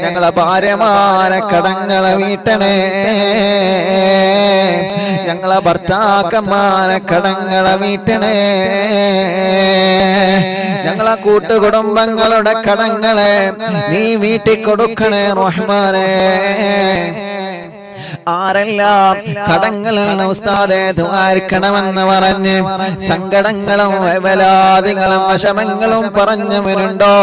ഞങ്ങളെ ഭാര്യമാരെ കടങ്ങളെ വീട്ടണേ, ഞങ്ങളെ ഭർത്താക്കന്മാരെ കടങ്ങളെ വീട്ടണേ, ഞങ്ങളെ കൂട്ടുകുടുംബങ്ങളുടെ കടങ്ങളെ നീ വീട്ടിക്കൊടുക്കണേ റഹ്മാനേ. ആരെല്ലാം കടങ്ങളുള്ള ഉസ്താദെ ദ്വാരക്കണമെന്ന് പറഞ്ഞ് സങ്കടങ്ങളും വേവലാദികളും വിഷമങ്ങളും പറഞ്ഞവരുണ്ടോ?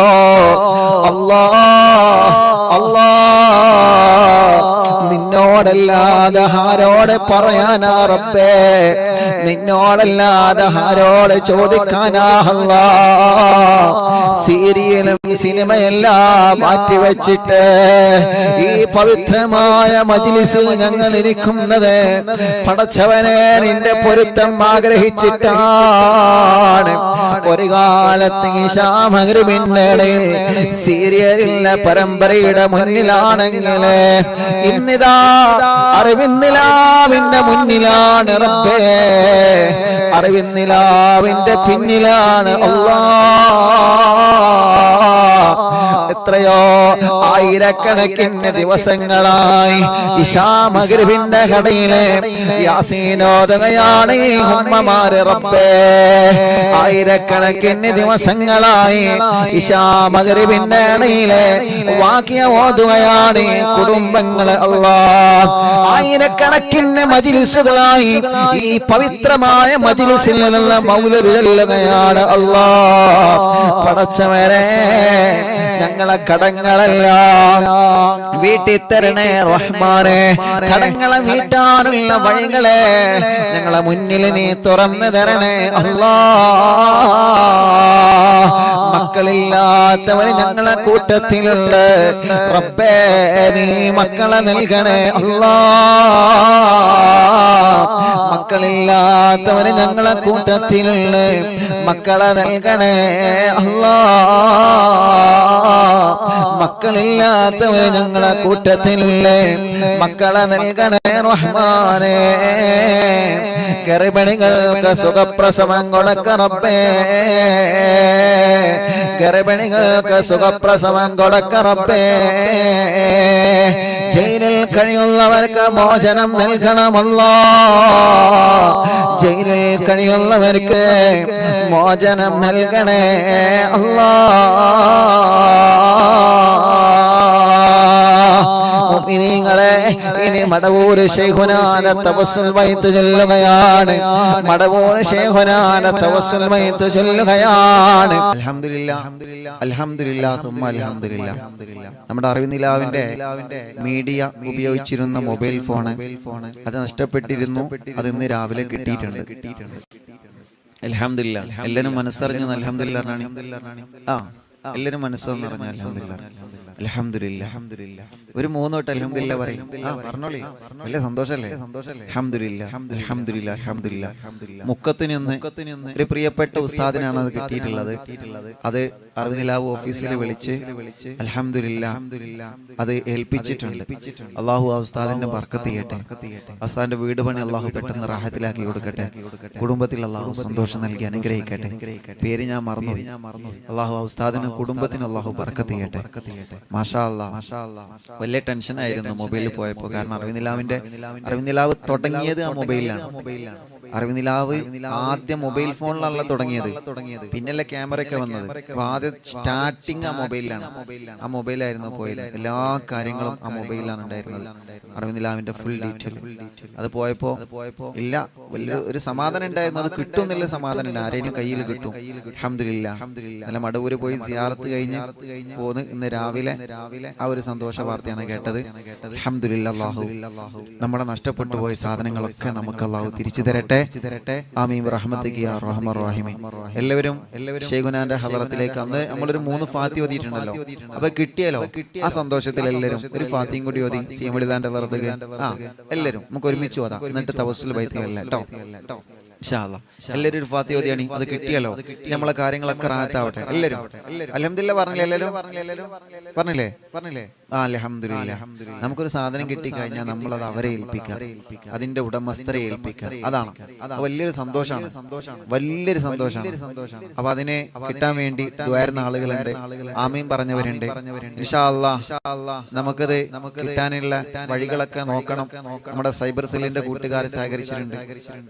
നിന്നോടല്ലാതെ ആരോട് പറയാനാ റബ്ബേ? നിന്നോടല്ലാതെ ആരോട് ചോദിക്കാനാ അല്ലാ? സീരിയലും സിനിമയെല്ലാം മാറ്റിവെച്ചിട്ട് ഈ പവിത്രമായ മജ്ലിസിൽ ഞങ്ങൾ ഇരിക്കുന്നത് പടച്ചവനെ നിന്റെ പൊരുത്തം ആഗ്രഹിച്ചിട്ടാണ്. ഒരു കാലത്ത് ഈശാ മഗ്‌രിബിന്റെ ഇടയിൽ സീരിയലിന്റെ പരമ്പരയുടെ മുന്നിലാണെങ്കിൽ ഇന്നിതാ അറിവിന്നിലാവിന്റെ മുന്നിലാണ് റബ്ബേ, അറിവിന്നിലാവിന്റെ പിന്നിലാണ് എത്രയോ ആയിരക്കണക്കിന് ദിവസങ്ങളായി ഇശാ മഗ്‌രിബിന്റെ കടയിലെ യാസീനോദുകയാണ് ഈ ഉമ്മമാര് റബ്ബേ. ആയിരക്കണക്കിന് ദിവസങ്ങളായി ഇശാ മഗ്‌രിബിന്റെ കടയിലെ വാക്യ ഓതുകയാണ് ഈ കുടുംബങ്ങള് അല്ലാഹ്. ആയിരക്കണക്കിന് മജ്‌ലിസുകളായി ഈ പവിത്രമായ മജ്‌ലിസിൽ നിന്ന് മൗലിദ് ചൊല്ലുകയാണ് അല്ലാഹ്. പടച്ചവനെ ഞങ്ങളെ കടങ്ങളെല്ലാം വീട്ടിൽ തരണേ റഹ്മാനെ. കടങ്ങളെ വീട്ടാനുള്ള വഴികളെ ഞങ്ങളെ മുന്നിൽ നീ തുറന്നു തരണേ അല്ലാഹ്. മക്കളില്ലാത്തവര് ഞങ്ങളെ കൂട്ടത്തിലുണ്ട് റബ്ബേ, നീ മക്കളെ നൽകണേ അല്ലാഹ്. മക്കളില്ലാത്തവര് ഞങ്ങളെ കൂട്ടത്തിലുണ്ട്, മക്കളെ നൽകണേ അല്ലാഹ്. മക്കളില്ലാത്തവര് ഞങ്ങളെ കൂട്ടത്തിലുള്ളേ, മക്കളെ നൽകണേ റഹ്മാനേ. ഗർഭിണികൾക്ക് സുഖപ്രസവം കൊടുക്ക റബ്ബേ, ഗർഭിണികൾക്ക് സുഖപ്രസവം കൊടുക്ക റബ്ബേ. ജയിലിൽ കഴിയുന്നവർക്ക് മോചനം നൽകണമല്ലോ, ജയിലിൽ കഴിയുന്നവർക്ക് മോചനം നൽകണേ മുഅ്മിനീങ്ങളെ. ഇനി മടവൂര് ശൈഖുനാനെ തവസ്സുൽ ബൈത്ത് ചൊല്ലുകയാണ്, മടവൂര് ശൈഖുനാനെ തവസ്സുൽ ബൈത്ത് ചൊല്ലുകയാണ്. അൽഹംദുലില്ലാഹ് അൽഹംദുലില്ലാഹ് സുമ്മ അൽഹംദുലില്ലാഹ്. നമ്മുടെ അറിവിനിലാവിന്റെ മീഡിയ ഉപയോഗിച്ചിരുന്ന മൊബൈൽ ഫോണ് അത് നഷ്ടപ്പെട്ടിരുന്നു, അത് ഇന്ന് രാവിലെ കിട്ടിയിട്ടുണ്ട്. അൽഹംദുലില്ലാഹ്. എല്ലാവരും മനസ്സറിഞ്ഞു അൽഹംദുലില്ലാഹ്. എല്ലാവരും മനസ്സെന്ന് പറഞ്ഞ അൽഹംദുലില്ലാഹ് അൽഹംദുലില്ലാഹ്. ഒരു 3 വട്ടം അൽഹംദുലില്ലാഹ് പറയും. പറഞ്ഞോളി, വലിയ സന്തോഷല്ലേ? അൽഹംദുലില്ലാഹ് അൽഹംദുലില്ലാഹ് അൽഹംദുലില്ലാഹ്. മുക്കത്തിന് ഒരു പ്രിയപ്പെട്ട ഉസ്താദിനാണ് അത് കിട്ടിയിട്ടുള്ളത്. അത് അറിവിനിലാവ് ഓഫീസിൽ വിളിച്ച് അൽഹംദുലില്ലാഹ് അത് ഏൽപ്പിച്ചിട്ടുണ്ട്. അല്ലാഹു ആ ഉസ്താദിന്റെ ബർക്കത്ത് ചെയ്യട്ടെ. ഉസ്താദിന്റെ വീട് പണി അല്ലാഹു പെട്ടെന്ന് റാഹത്തിലാക്കി കൊടുക്കട്ടെ. കുടുംബത്തിൽ അല്ലാഹു സന്തോഷം നൽകി അനുഗ്രഹിക്കട്ടെ. പേര് ഞാൻ മറന്നു. അല്ലാഹു ആ ഉസ്താദിന് കുടുംബത്തിന് അല്ലാഹു ബർക്കത്ത് ചെയ്യട്ടെ. മാഷാ അല്ലാഹ്. വലിയ ടെൻഷൻ ആയിരുന്നു മൊബൈലിൽ പോയപ്പോ. കാരണം അറിവിനിലാവ് തുടങ്ങിയത് ആ മൊബൈലിലാണ്. അറിവിനിലാവ് ആദ്യം മൊബൈൽ ഫോണിലാണല്ലോ തുടങ്ങിയത്, പിന്നല്ലേ ക്യാമറ ഒക്കെ വന്നത്. അപ്പൊ ആദ്യം സ്റ്റാർട്ടിങ് ആ മൊബൈലിലാണ്. ആ മൊബൈലായിരുന്നു പോയത്. എല്ലാ കാര്യങ്ങളും ആ മൊബൈലിലാണ് ഉണ്ടായിരുന്നത്. അറിവിനിലാവിന്റെ ഫുൾ ഡീറ്റെയിൽ അത് പോയപ്പോ ഇല്ല, വലിയ ഒരു സമാധാനം ഉണ്ടായിരുന്നു. അത് കിട്ടും എന്നുള്ള സമാധാനം ഉണ്ട്. ആരെയും കയ്യിൽ കിട്ടും. അൽഹംദുലില്ലാഹ്. നല്ല മടവൂര് പോയി സിയാറത്ത് കഴിഞ്ഞ് പോന്ന് ഇന്ന് രാവിലെ ആ ഒരു സന്തോഷ വാർത്തയാണ് കേട്ടത്. അൽഹംദുലില്ലാഹ്. അല്ലാഹു നമ്മുടെ നഷ്ടപ്പെട്ടു പോയ സാധനങ്ങളൊക്കെ നമുക്ക് അല്ലാഹു തിരിച്ചു തരട്ടെ. ആമീൻ റഹ്മത്തിക യാ റഹ്മാൻ റഹീം. എല്ലാവരും ശൈഖുനാന്റെ ഹളറത്തിലേക്ക് അന്ന് നമ്മളൊരു 3 ഫാത്തി ഓതിയിട്ടുണ്ടല്ലോ. അപ്പൊ കിട്ടിയല്ലോ, ആ സന്തോഷത്തിൽ എല്ലാവരും ഒരു ഫാത്തിയും കൂടി ഓതി സീമളിദാന്റെ ഹളറത്തേക്ക് എല്ലാവരും നമുക്ക് ഒരുമിച്ച് ഓതാം. എന്നിട്ട് തവസ്സുൽ ബൈത്തുകളിൽ കേട്ടോ ഇൻഷാ അല്ലാഹ് എല്ലാവരും ഒരു ഫാത്തി ഓതിയാണ്. അത് കിട്ടിയല്ലോ, നമ്മളെ കാര്യങ്ങളൊക്കെ റാഹത്താവട്ടെ. എല്ലാവരും അൽഹംദുലില്ലാഹ് പറഞ്ഞില്ലേ? എല്ലാവരും പറഞ്ഞില്ലേ? അൽഹംദുലില്ലാഹ്. നമുക്കൊരു സാധനം കിട്ടിക്കഴിഞ്ഞാൽ നമ്മളത് അവരെ ഏൽപ്പിക്കുക, അതിന്റെ ഉടമസ്ഥരെ ഏൽപ്പിക്കുക. അതാണ് വലിയൊരു സന്തോഷമാണ്, വലിയൊരു സന്തോഷമാണ്. അപ്പൊ അതിനെ കിട്ടാൻ വേണ്ടി ദുആയിരുന്ന ആളുകളുണ്ട്, ആമീൻ പറഞ്ഞവരുണ്ട്. ഇൻഷാ അല്ലാഹ് നമുക്കത് കിട്ടാനുള്ള വഴികളൊക്കെ നോക്കണം. നമ്മുടെ സൈബർ സെല്ലിന്റെ കൂട്ടുകാർ സഹകരിച്ചിട്ടുണ്ട്,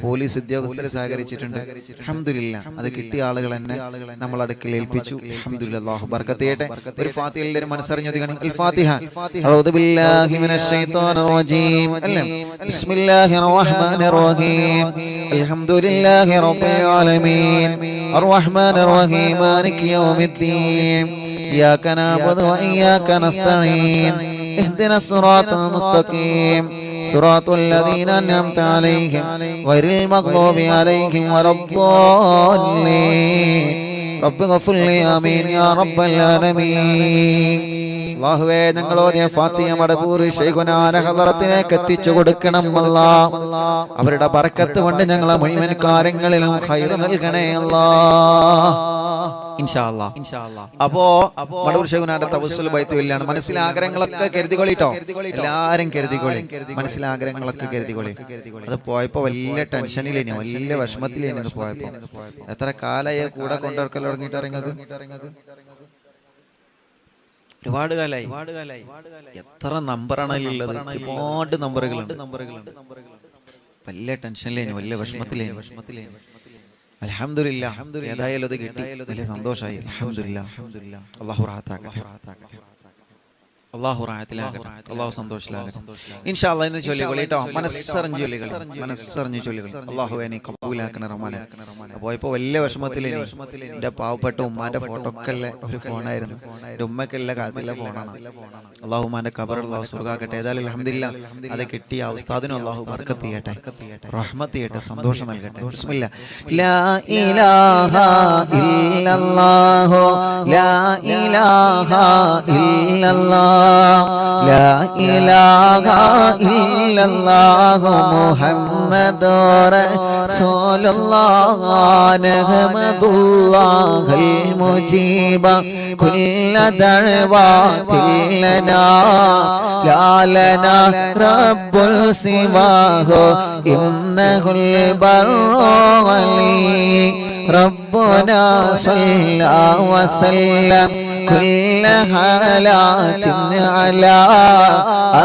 പോലീസ് ഉദ്യോഗസ്ഥർ കേരളത്തിൽ സഹകരിച്ചിട്ടുണ്ട്. അൽഹംദുലില്ലാ അത് കിട്ടിയ ആളുകൾ തന്നെ നമ്മൾ അടുക്കൽ ഏൽപ്പിച്ചു. അൽഹംദുലില്ലാ അല്ലാഹു ബർക്കത്ത് ചെയ്യട്ടെ. ഒരു ഫാത്തിഹ എല്ലാവരും മനസ്സറിഞ്ഞത് കാണി. അൽ ഫാത്തിഹ. അഊദു ബില്ലാഹി മിനശ് ശൈത്വാനിർ റജീം. ബിസ്മില്ലാഹിർ റഹ്മാനിർ റഹീം. അൽഹംദുലില്ലാഹി റബ്ബിൽ ആലമീൻ അർറഹ്മാനിർ റഹീം മാലികി യൗമിദ്ദീൻ ഇയ്യാക നഅ്ബുദു വ ഇയ്യാക നസ്തഈൻ ഇഹ്ദിനസ് സിറാത്തൽ മുസ്തഖീം സിറാത്തൽ ലദീന അൻഅംത അലൈഹിം ഗൈറിൽ മഗ്ദൂബി അലൈഹിം വലദ്ദാല്ലീൻ റബ്ബി ഗഫിർ ലി ആമീൻ യാ റബ്ബൽ ആലമീൻ. അല്ലാഹുവേ ഞങ്ങൾ ഓതിയ ഫാത്തിഹ മടപൂർ ശൈഖുനാന ഹളറത്തിലേക്ക് എത്തിച്ചു കൊടുക്കണം അല്ലാഹ്. അവരുടെ ബറക്കത്ത് കൊണ്ട് ഞങ്ങളെ മുഴുവൻ കാര്യങ്ങളിലും ഖൈർ നൽകണേ അല്ലാഹ്. ഇൻഷാ അല്ലാഹ്. അപ്പോ മടവൂർ ശൈഖുനാന്റെ തവസ്സുൽ ബൈത്ത് വല്ലാണ്. മനസ്സിലെ ആഗ്രഹങ്ങളൊക്കെ കരുതിക്കൊള്ളിട്ടോ. എല്ലാരും കരുതിക്കൊള്ളി. മനസ്സിലെ ആഗ്രഹങ്ങളൊക്കെ കരുതിക്കൊള്ളി. അത് പോയപ്പോ വലിയ ടെൻഷനിലേനി, വലിയ വിഷമത്തിലേനി. പോയപ്പോ എത്ര കാലായി കൂടെ കൊണ്ടുവരക്കൽ തുടങ്ങിയിട്ട് ഇറങ്ങത്? ഒരുപാട് കാലായി. എത്ര നമ്പറാണ് ഉള്ളത്? ഒരുപാട് നമ്പറുകളുണ്ട്. വലിയ ടെൻഷനിലേനി, വലിയ വിഷമത്തിലേനി. അൽഹംദുലില്ലാ ഏതായാലും അത് കിട്ടി, വലിയ സന്തോഷമായി. അൽഹംദുലില്ലാ അല്ലാഹു റാഹത്താക്കട്ടെ. അല്ലാഹു റാഹത്തിലാകട്ടെ. അല്ലാഹു സന്തോഷത്തിലാകട്ടെ. ഇൻഷാ അല്ലാഹ് ഇന്ന് ചൊല്ലിക്കൊള്ളിട്ടോ. മനസ്സറിഞ്ഞ് ചൊല്ലിക്കളി. മനസ്സറിഞ്ഞ് ചൊല്ലിക്കളി. അല്ലാഹുവേ നീ ഖബൂലാക്കണേ റഹ്മാനെ. പോയപ്പോ വലിയ വിഷമത്തിലേനി. എന്റെ പാവപ്പെട്ട ഉമ്മാന്റെ ഫോട്ടോ ഒക്കെ ഒരു ഫോണായിരുന്നു. എന്റെ ഉമ്മക്കെല്ലാം കാലത്തുള്ള ഫോണാണ്. അല്ലാഹു ഉമ്മാന്റെ ഖബർ അല്ലാഹു സ്വർഗ്ഗാക്കട്ടെ. ഏതായാലും അൽഹംദുലില്ലാ അത് കിട്ടിയ ഉസ്താദിനും അല്ലാഹു ബർക്കത്ത് ചെയ്യട്ടെ, റഹ്മത്ത് ചെയ്യട്ടെ, സന്തോഷം നൽകട്ടെ. ബിസ്മില്ലാ. ലാ ഇലാഹ ഇല്ലല്ലാഹു ലാ ഇലാഹ ഇല്ലല്ലാഹ് ലാ ഇലാഹ ഇല്ലല്ലാഹു മുഹമ്മദുർ റസൂലുള്ളാഹ് നഹ്മദുല്ലാഹൽ മുജീബ കുല്ല ദഅവാതിൽ ലനാ ലാ ലനാ റബ്ബുൽ സിവാഹു ഇന്നഹുൽ ബർറു അലീ ربنا صلى وسلم كل حالات على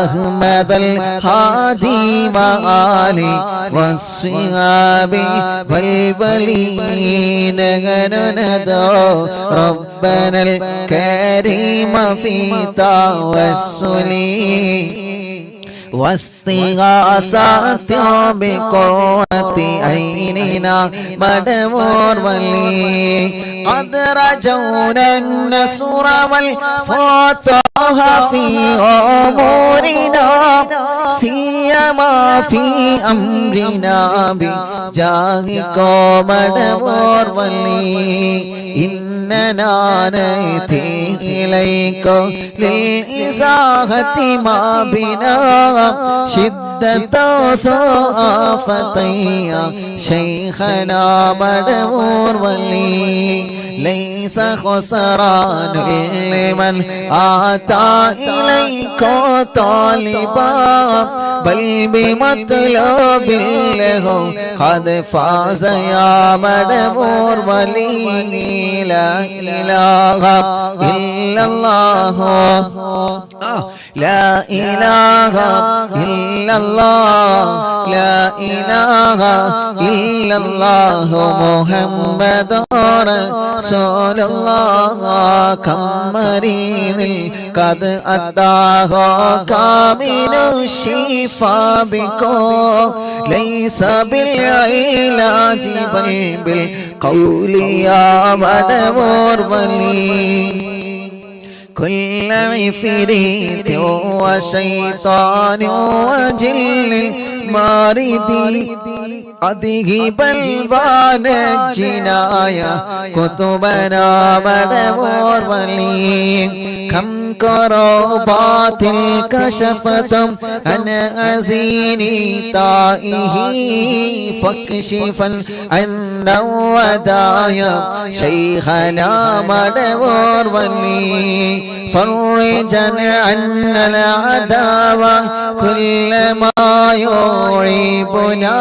أحمد الهادي وآله والصحاب والولين ندعو ربنا الكريم في توسلي واستغاثة بقرة عيننا مدمور ولي قد رجونا النصر والفتح في أمورنا سيما في أمرنا بجاهك مدمور ولي إننا نأتي إليك للإزاحة ما بنا شدة ثقافتي شيخنا مدمور ولي ليس خسران لمن آتى إليك طالبا بل بمطلب له قد فاز يا مدمور ولي لا إله إلا الله لا إله إلا الله لا إله إلا الله محمد رسول الله كم مريض قد أتاه كامل الشفاء بكم ليس بالعلاج بل بالقول يا مدمور ولي كل عفريت وشيطان وجل مارد أذهب البان الجنايا كتبنا مدمور ولي كم كربات كشفت عن أزيني تائه فاكشفا عن الودايا شيخنا مدمور ولي فرجا عنا العداوة كل ما يعيبنا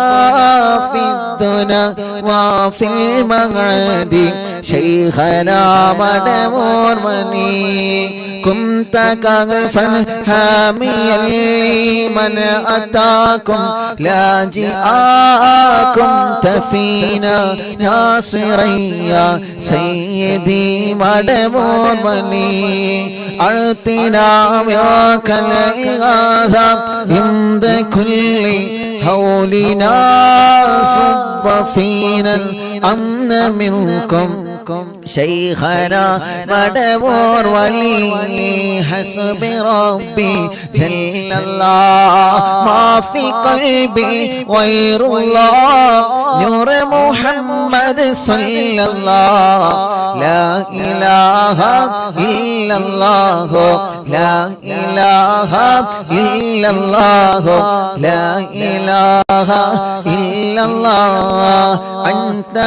في الدنا وفي المغرد شيخنا مدمور مني كنت كغفا حاميا لمن أتاكم لاجئاكم تفينا ناصريا سيدي مدمور مني أعطنا معك الإغاثة عند كل هولنا صب فينا الأمن منكم شيخنا مدبور ولي حسب ربي جل الله ما في قلبي غير الله نور محمد صلى الله لا إله إلا الله لا إله إلا الله لا إله إلا الله أنت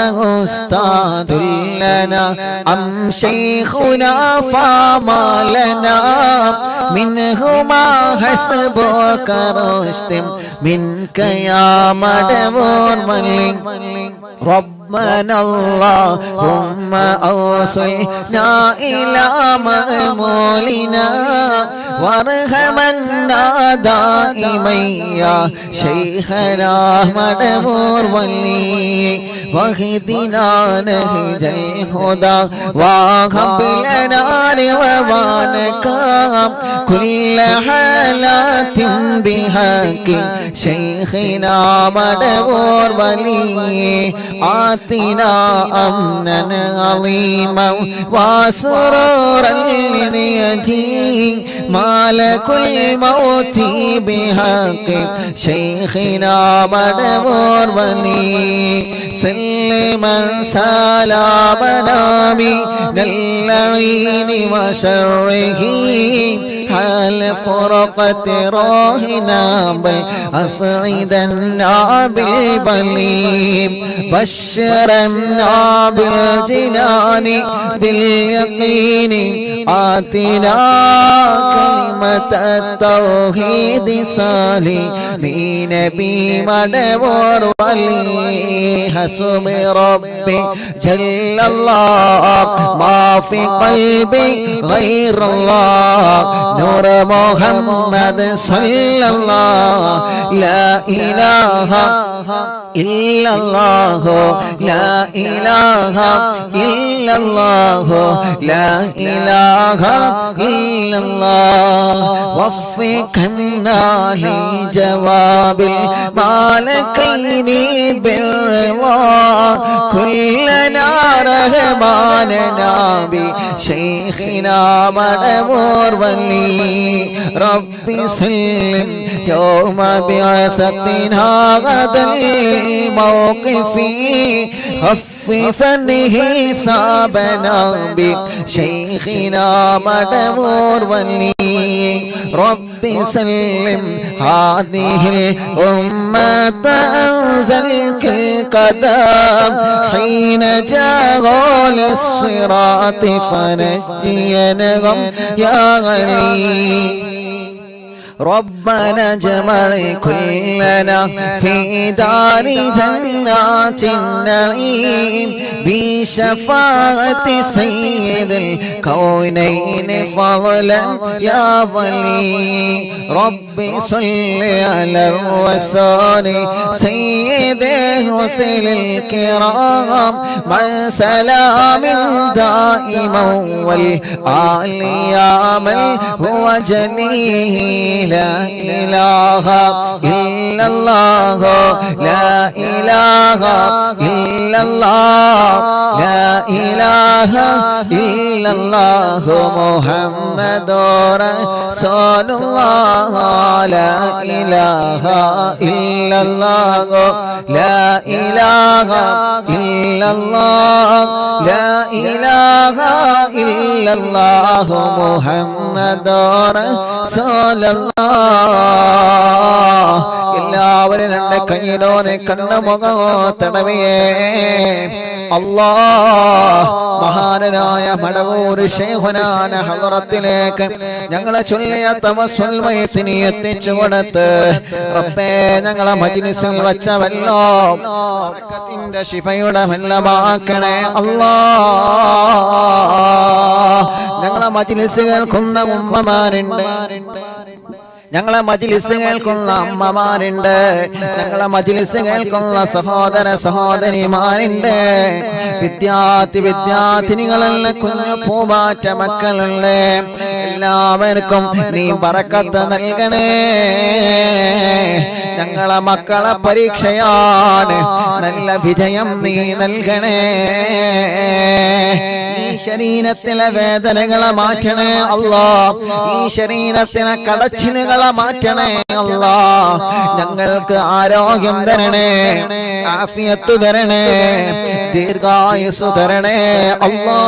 أستاذ لنا أم شيخنا فما لنا منهما حسبك رشد منك يا مدبور ملك ربنا اللهم أوصلنا إلى مأمولنا وارحمنا دائما يا شيخنا مدبور ولي واهدنا نهج الهدى وهب لنا رضوانك كل حالات بحق شيخنا مدبور ولي آتنا أمنا عظيما وسرورا لنجي مالك الموت بحق شيخنا مدبور ولي سلما سلامنا من اللعين وشره حال فرقة راهنا بل أسعدنا بالبليم بشرنا بالجنان باليقين آتنا كلمة التوحيد صالحين بمدبور ولي حسب ربي جل الله ما في قلبي غير الله نور محمد صلى الله لا إله إلا الله لا إله إلا الله لا إله إلا الله وفقنا لجواب المالكين بالرضا كلنا رحماننا بشيخنا مدبور ولي ربي سلم يوم بعثتنا غدا الموقف خففا حسابنا بشيخنا مدبور ولي ربي سلم هذه الأمة أنزلك القدم حين جاءوا للصراط فنجينهم يا غني ربنا اجمع كلنا في دار جنات النعيم بشفاعة سيد الكونين فضلا يا ولي ربي صل على الرسول سيد الرسل الكرام مع سلام دائما والآل يا من هو جليل لا إله إلا الله لا إله إلا الله لا إله إلا الله محمد رسول الله لا إله إلا الله لا إله إلا الله لا إله إلا الله محمد رسول الله എല്ലാവരും എൻ്റെ കയ്യിലോ നീ കണ്ണുമുഖോ തടവിയേ അല്ലാ. മഹാനായ മടവൂർ ശൈഖുനാന ഹളറത്തിലേക്ക് ഞങ്ങളെ ചൊല്ലിയ തവസ്സുൽ വയത്തിനി എത്തിച്ചു കൊടുത്ത് റബ്ബേ ഞങ്ങളെ മജ്ലിസിൽ വച്ച വെള്ളം ബറക്കത്തിന്റെ ശിഫയുടെ വെള്ളമാക്കണേ അല്ലാ. ഞങ്ങളെ മജ്ലിസ് കേൾക്കുന്ന ഉമ്മമാരുണ്ട്, ഞങ്ങളെ മജ്ലിസ് കേൾക്കുന്ന അമ്മമാരുണ്ട്, ഞങ്ങളെ മജ്ലിസ് കേൾക്കുന്ന സഹോദര സഹോദരിമാരുണ്ട്, വിദ്യാർത്ഥിനികളെല്ലാം കുഞ്ഞു പൂമാറ്റ മക്കളുണ്ട്. എല്ലാവർക്കും നീ ബറക്കത്ത് നൽകണേ. ഞങ്ങളെ മക്കളെ പരീക്ഷയാണ്, നല്ല വിജയം നീ നൽകണേ. ഈ ശരീരത്തിലെ വേദനകളെ മാറ്റണേ അല്ലാ. ഈ ശരീരത്തിലെ കടച്ചിലുകളെ മാറ്റണേ അല്ലാ. ഞങ്ങൾക്ക് ആരോഗ്യം തരണേ, ആഫിയത്ത് തരണേ, ദീർഘായുസ് തരണേ അല്ലാ.